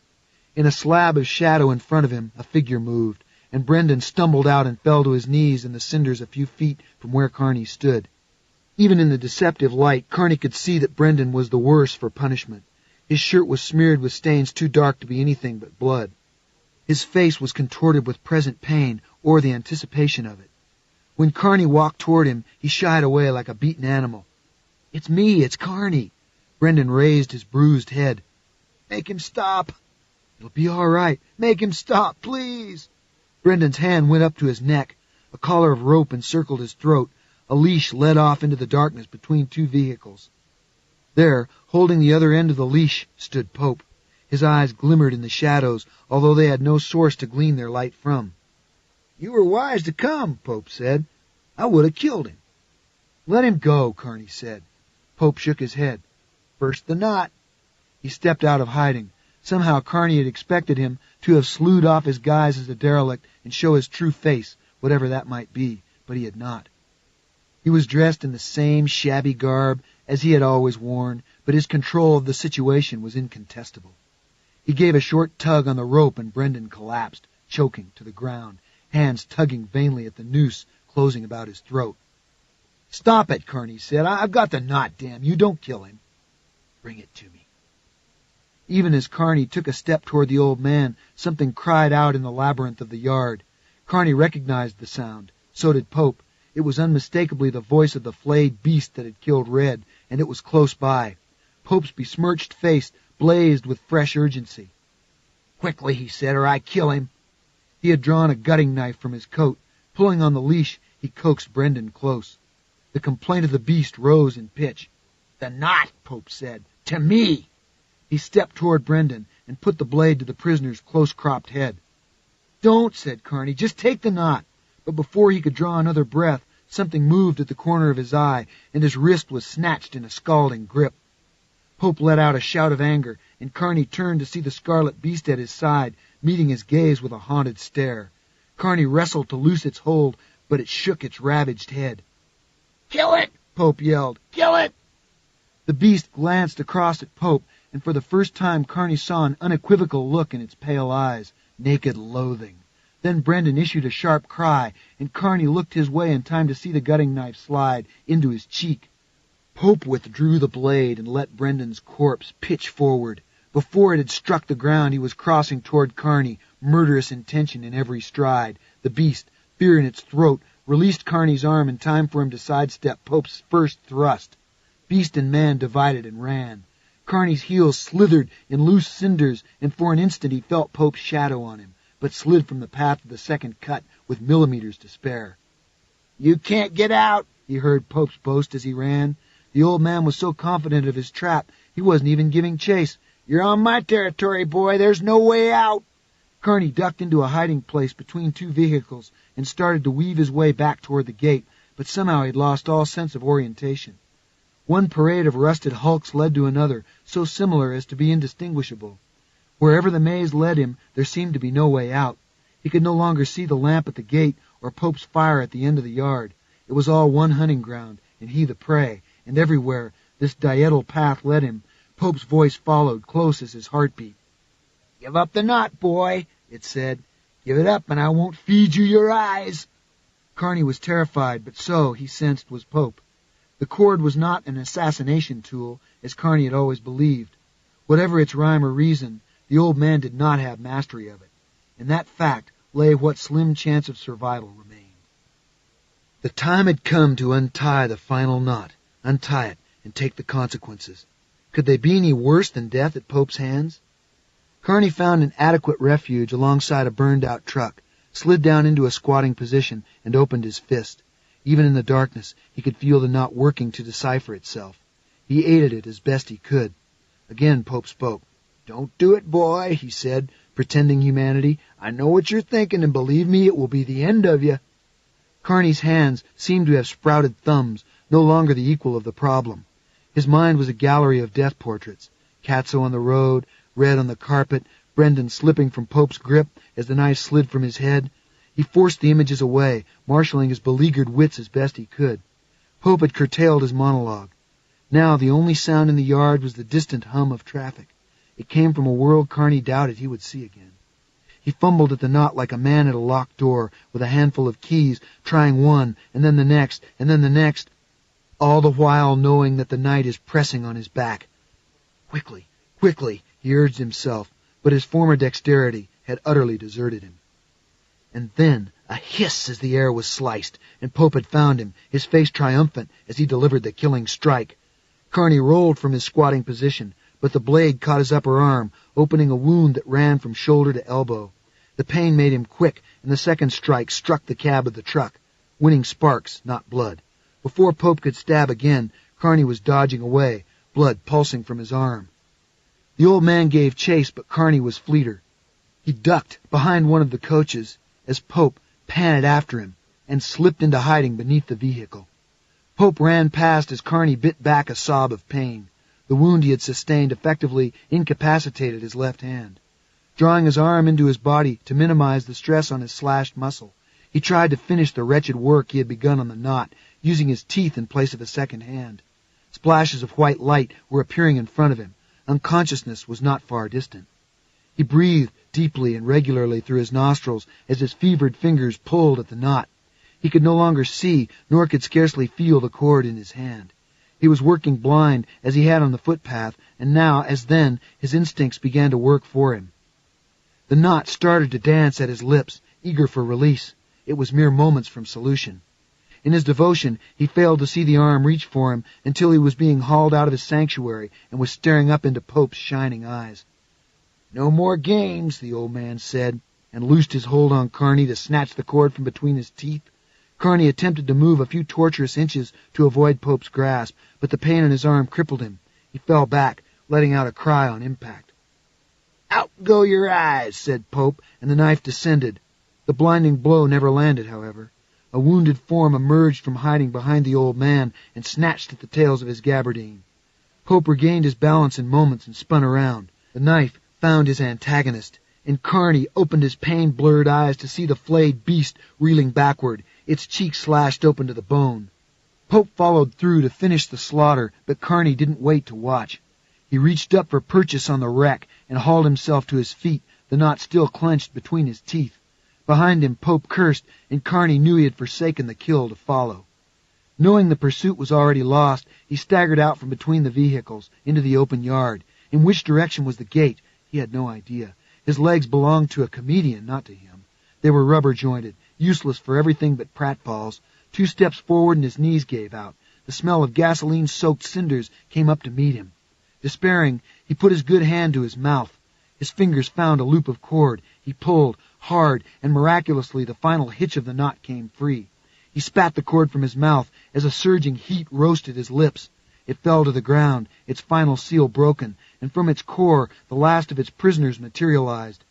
In a slab of shadow in front of him, a figure moved, and Brendan stumbled out and fell to his knees in the cinders a few feet from where Kearney stood. Even in the deceptive light, Kearney could see that Brendan was the worse for punishment. His shirt was smeared with stains too dark to be anything but blood. His face was contorted with present pain or the anticipation of it. When Kearney walked toward him, he shied away like a beaten animal. "It's me, it's Kearney." Brendan raised his bruised head. "Make him stop." "It'll be all right. Make him stop, please." Brendan's hand went up to his neck. A collar of rope encircled his throat. A leash led off into the darkness between two vehicles. There, holding the other end of the leash, stood Pope. His eyes glimmered in the shadows, although they had no source to glean their light from. "You were wise to come," Pope said. "I would have killed him." "Let him go," Kearney said. Pope shook his head. "First the knot." He stepped out of hiding. Somehow Kearney had expected him to have slewed off his guise as a derelict and show his true face, whatever that might be, but he had not. He was dressed in the same shabby garb as he had always worn, but his control of the situation was incontestable. He gave a short tug on the rope and Brendan collapsed, choking, to the ground, hands tugging vainly at the noose closing about his throat. "Stop it," Kearney said. "I've got the knot, damn you. Don't kill him." "Bring it to me." Even as Kearney took a step toward the old man, something cried out in the labyrinth of the yard. Kearney recognized the sound. So did Pope. It was unmistakably the voice of the flayed beast that had killed Red, and it was close by. Pope's besmirched face blazed with fresh urgency. "Quickly," he said, "or I kill him." He had drawn a gutting knife from his coat. Pulling on the leash, he coaxed Brendan close. The complaint of the beast rose in pitch. "The knot," Pope said. "To me." He stepped toward Brendan and put the blade to the prisoner's close-cropped head. "Don't," said Kearney. "Just take the knot." But before he could draw another breath, something moved at the corner of his eye, and his wrist was snatched in a scalding grip. Pope let out a shout of anger, and Kearney turned to see the scarlet beast at his side, meeting his gaze with a haunted stare. Kearney wrestled to loose its hold, but it shook its ravaged head. "Kill it!" Pope yelled. "Kill it!" The beast glanced across at Pope, and for the first time Kearney saw an unequivocal look in its pale eyes, naked loathing. Then Brendan issued a sharp cry, and Kearney looked his way in time to see the gutting knife slide into his cheek. Pope withdrew the blade and let Brendan's corpse pitch forward. Before it had struck the ground, he was crossing toward Kearney, murderous intention in every stride. The beast, fear in its throat, released Kearney's arm in time for him to sidestep Pope's first thrust. Beast and man divided and ran. Kearney's heels slithered in loose cinders, and for an instant he felt Pope's shadow on him, but slid from the path of the second cut with millimeters to spare. "You can't get out," he heard Pope's boast as he ran. The old man was so confident of his trap, he wasn't even giving chase. "You're on my territory, boy. There's no way out." Kearney ducked into a hiding place between two vehicles and started to weave his way back toward the gate, but somehow he'd lost all sense of orientation. One parade of rusted hulks led to another, so similar as to be indistinguishable. Wherever the maze led him, there seemed to be no way out. He could no longer see the lamp at the gate or Pope's fire at the end of the yard. It was all one hunting ground, and he the prey, and everywhere this diagonal path led him, Pope's voice followed, close as his heartbeat. "Give up the knot, boy," it said. "Give it up, and I won't feed you your eyes." Kearney was terrified, but so, he sensed, was Pope. The cord was not an assassination tool, as Kearney had always believed. Whatever its rhyme or reason, the old man did not have mastery of it. In that fact lay what slim chance of survival remained. The time had come to untie the final knot, untie it, and take the consequences. Could they be any worse than death at Pope's hands? Kearney found an adequate refuge alongside a burned-out truck, slid down into a squatting position, and opened his fist. Even in the darkness, he could feel the knot working to decipher itself. He aided it as best he could. Again Pope spoke. "Don't do it, boy," he said, pretending humanity. "I know what you're thinking, and believe me, it will be the end of you." Kearney's hands seemed to have sprouted thumbs, no longer the equal of the problem. His mind was a gallery of death portraits. Katso on the road, Red on the carpet, Brendan slipping from Pope's grip as the knife slid from his head. He forced the images away, marshalling his beleaguered wits as best he could. Pope had curtailed his monologue. Now the only sound in the yard was the distant hum of traffic. It came from a world Kearney doubted he would see again. He fumbled at the knot like a man at a locked door, with a handful of keys, trying one, and then the next, and then the next, all the while knowing that the night is pressing on his back. Quickly, quickly, he urged himself, but his former dexterity had utterly deserted him. And then a hiss as the air was sliced, and Pope had found him, his face triumphant as he delivered the killing strike. Kearney rolled from his squatting position, but the blade caught his upper arm, opening a wound that ran from shoulder to elbow. The pain made him quick, and the second strike struck the cab of the truck, winning sparks, not blood. Before Pope could stab again, Kearney was dodging away, blood pulsing from his arm. The old man gave chase, but Kearney was fleeter. He ducked behind one of the coaches as Pope panted after him and slipped into hiding beneath the vehicle. Pope ran past as Kearney bit back a sob of pain. The wound he had sustained effectively incapacitated his left hand. Drawing his arm into his body to minimize the stress on his slashed muscle, he tried to finish the wretched work he had begun on the knot, using his teeth in place of a second hand. Splashes of white light were appearing in front of him. Unconsciousness was not far distant. He breathed deeply and regularly through his nostrils as his fevered fingers pulled at the knot. He could no longer see, nor could scarcely feel the cord in his hand. He was working blind, as he had on the footpath, and now, as then, his instincts began to work for him. The knot started to dance at his lips, eager for release. It was mere moments from solution. In his devotion, he failed to see the arm reach for him until he was being hauled out of his sanctuary and was staring up into Pope's shining eyes. "No more games," the old man said, and loosed his hold on Kearney to snatch the cord from between his teeth. Kearney attempted to move a few tortuous inches to avoid Pope's grasp, but the pain in his arm crippled him. He fell back, letting out a cry on impact. "Out go your eyes," said Pope, and the knife descended. The blinding blow never landed, however. A wounded form emerged from hiding behind the old man and snatched at the tails of his gabardine. Pope regained his balance in moments and spun around. The knife found his antagonist, and Kearney opened his pain-blurred eyes to see the flayed beast reeling backward, its cheek slashed open to the bone. Pope followed through to finish the slaughter, but Kearney didn't wait to watch. He reached up for purchase on the wreck and hauled himself to his feet, the knot still clenched between his teeth. Behind him, Pope cursed, and Kearney knew he had forsaken the kill to follow. Knowing the pursuit was already lost, he staggered out from between the vehicles, into the open yard. In which direction was the gate? He had no idea. His legs belonged to a comedian, not to him. They were rubber-jointed, useless for everything but pratfalls. 2 steps forward and his knees gave out. The smell of gasoline-soaked cinders came up to meet him. Despairing, he put his good hand to his mouth. His fingers found a loop of cord. He pulled, hard, and miraculously the final hitch of the knot came free. He spat the cord from his mouth as a surging heat roasted his lips. It fell to the ground, its final seal broken, and from its core the last of its prisoners materialized.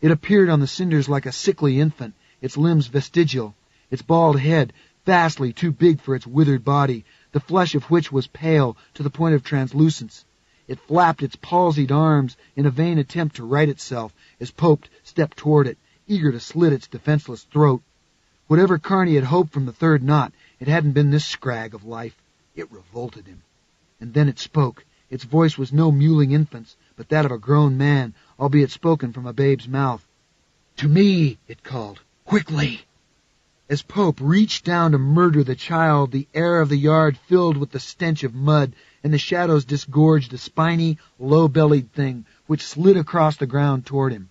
It appeared on the cinders like a sickly infant, its limbs vestigial, its bald head vastly too big for its withered body, the flesh of which was pale to the point of translucence. It flapped its palsied arms in a vain attempt to right itself as Pope stepped toward it, eager to slit its defenseless throat. Whatever Kearney had hoped from the third knot, it hadn't been this scrag of life. It revolted him. And then it spoke. Its voice was no mewling infant's, but that of a grown man, albeit spoken from a babe's mouth. "To me," it called. "Quickly!" As Pope reached down to murder the child, the air of the yard filled with the stench of mud, and the shadows disgorged a spiny, low-bellied thing which slid across the ground toward him.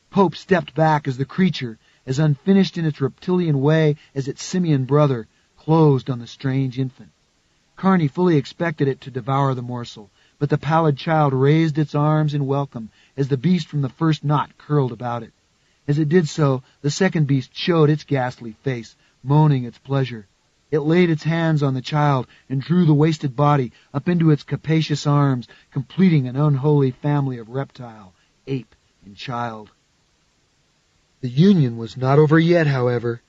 Pope stepped back as the creature, as unfinished in its reptilian way as its simian brother, closed on the strange infant. Kearney fully expected it to devour the morsel, but the pallid child raised its arms in welcome as the beast from the first knot curled about it. As it did so, the second beast showed its ghastly face, moaning its pleasure. It laid its hands on the child and drew the wasted body up into its capacious arms, completing an unholy family of reptile, ape, and child. The union was not over yet, however.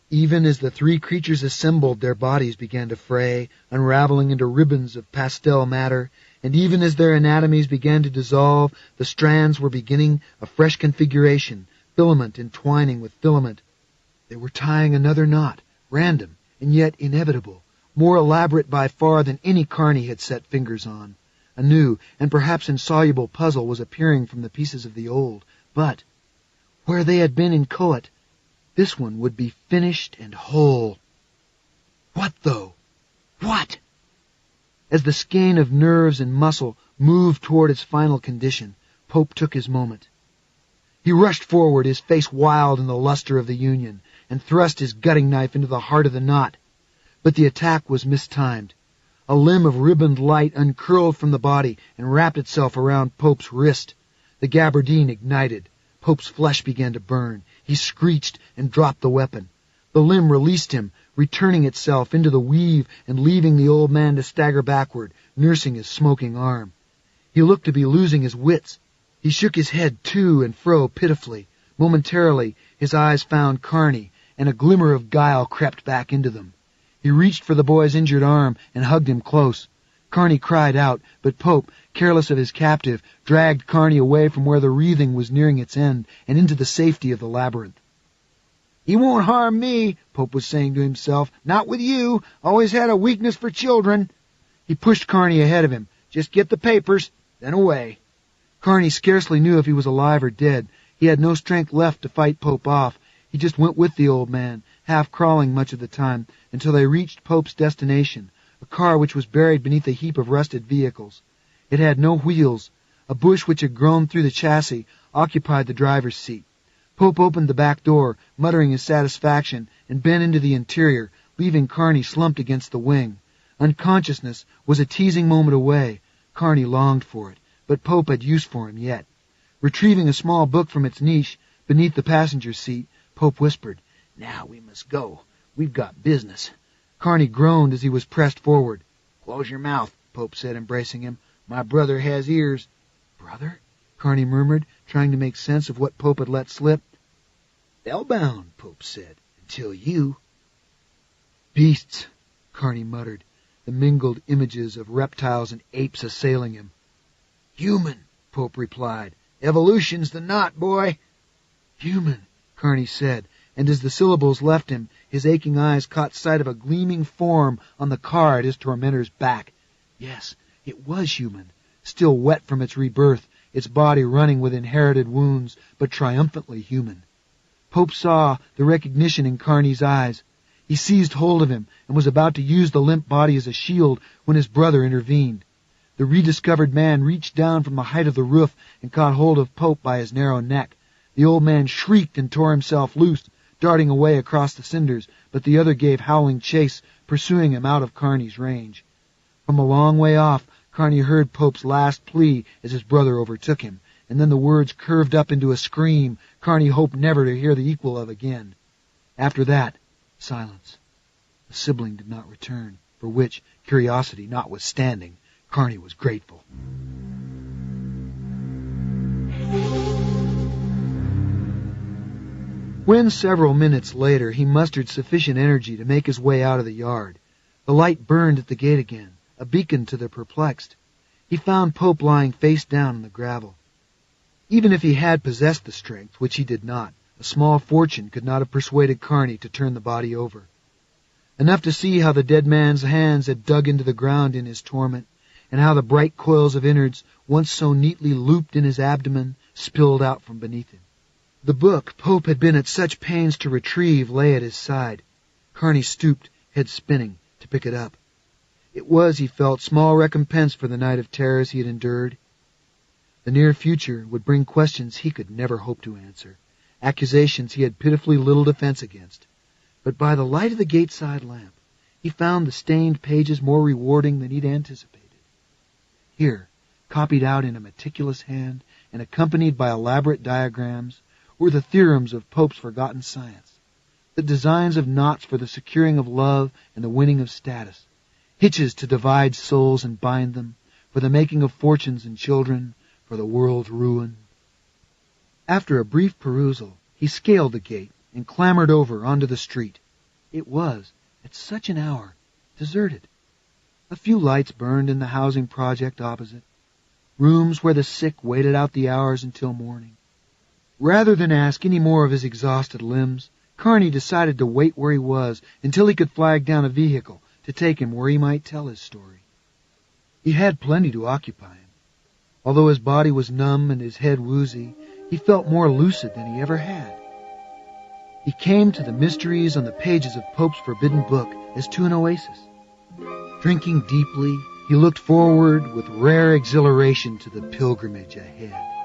Even as the 3 creatures assembled, their bodies began to fray, unraveling into ribbons of pastel matter, and even as their anatomies began to dissolve, the strands were beginning a fresh configuration, filament entwining with filament. They were tying another knot, random and yet inevitable, more elaborate by far than any Kearney had set fingers on. A new and perhaps insoluble puzzle was appearing from the pieces of the old, but where they had been inchoate, this one would be finished and whole. What, though? What? As the skein of nerves and muscle moved toward its final condition, Pope took his moment. He rushed forward, his face wild in the luster of the union, and thrust his gutting knife into the heart of the knot. But the attack was mistimed. A limb of ribboned light uncurled from the body and wrapped itself around Pope's wrist. The gabardine ignited. Pope's flesh began to burn. He screeched and dropped the weapon. The limb released him, returning itself into the weave and leaving the old man to stagger backward, nursing his smoking arm. He looked to be losing his wits. He shook his head to and fro pitifully. Momentarily, his eyes found Carney, and a glimmer of guile crept back into them. He reached for the boy's injured arm and hugged him close. Carney cried out, but Pope, careless of his captive, dragged Carney away from where the wreathing was nearing its end and into the safety of the labyrinth. "He won't harm me," Pope was saying to himself. "Not with you. Always had a weakness for children." He pushed Carney ahead of him. "Just get the papers, then away." Carney scarcely knew if he was alive or dead. He had no strength left to fight Pope off. He just went with the old man, half crawling much of the time, until they reached Pope's destination, a car which was buried beneath a heap of rusted vehicles. It had no wheels. A bush which had grown through the chassis occupied the driver's seat. Pope opened the back door, muttering his satisfaction, and bent into the interior, leaving Carney slumped against the wing. Unconsciousness was a teasing moment away. Carney longed for it, but Pope had use for him yet. Retrieving a small book from its niche beneath the passenger seat, Pope whispered, "Now we must go. We've got business." Carney groaned as he was pressed forward. "Close your mouth," Pope said, embracing him. "My brother has ears." "Brother?" Carney murmured, trying to make sense of what Pope had let slip. "Spellbound," Pope said, "until you." "Beasts," Carney muttered, the mingled images of reptiles and apes assailing him. "Human," Pope replied. "Evolution's the knot, boy." "Human," Carney said, and as the syllables left him, his aching eyes caught sight of a gleaming form on the car at his tormentor's back. Yes, it was human, still wet from its rebirth, its body running with inherited wounds, but triumphantly human. Pope saw the recognition in Carney's eyes. He seized hold of him and was about to use the limp body as a shield when his brother intervened. The rediscovered man reached down from the height of the roof and caught hold of Pope by his narrow neck. The old man shrieked and tore himself loose, darting away across the cinders, but the other gave howling chase, pursuing him out of Carney's range. From a long way off, Carney heard Pope's last plea as his brother overtook him, and then the words curved up into a scream Carney hoped never to hear the equal of again. After that, silence. The sibling did not return, for which, curiosity notwithstanding, Carney was grateful. When several minutes later he mustered sufficient energy to make his way out of the yard, the light burned at the gate again, a beacon to the perplexed. He found Pope lying face down in the gravel. Even if he had possessed the strength, which he did not, a small fortune could not have persuaded Carney to turn the body over. Enough to see how the dead man's hands had dug into the ground in his torment, and how the bright coils of innards, once so neatly looped in his abdomen, spilled out from beneath him. The book Pope had been at such pains to retrieve lay at his side. Carney stooped, head spinning, to pick it up. It was, he felt, small recompense for the night of terrors he had endured. The near future would bring questions he could never hope to answer, accusations he had pitifully little defense against. But by the light of the gate-side lamp, he found the stained pages more rewarding than he'd anticipated. Here, copied out in a meticulous hand and accompanied by elaborate diagrams, were the theorems of Pope's forgotten science, the designs of knots for the securing of love and the winning of status, hitches to divide souls and bind them, for the making of fortunes and children, for the world's ruin. After a brief perusal, he scaled the gate and clambered over onto the street. It was, at such an hour, deserted. A few lights burned in the housing project opposite, rooms where the sick waited out the hours until morning. Rather than ask any more of his exhausted limbs, Carney decided to wait where he was until he could flag down a vehicle to take him where he might tell his story. He had plenty to occupy him. Although his body was numb and his head woozy, he felt more lucid than he ever had. He came to the mysteries on the pages of Pope's forbidden book as to an oasis. Drinking deeply, he looked forward with rare exhilaration to the pilgrimage ahead.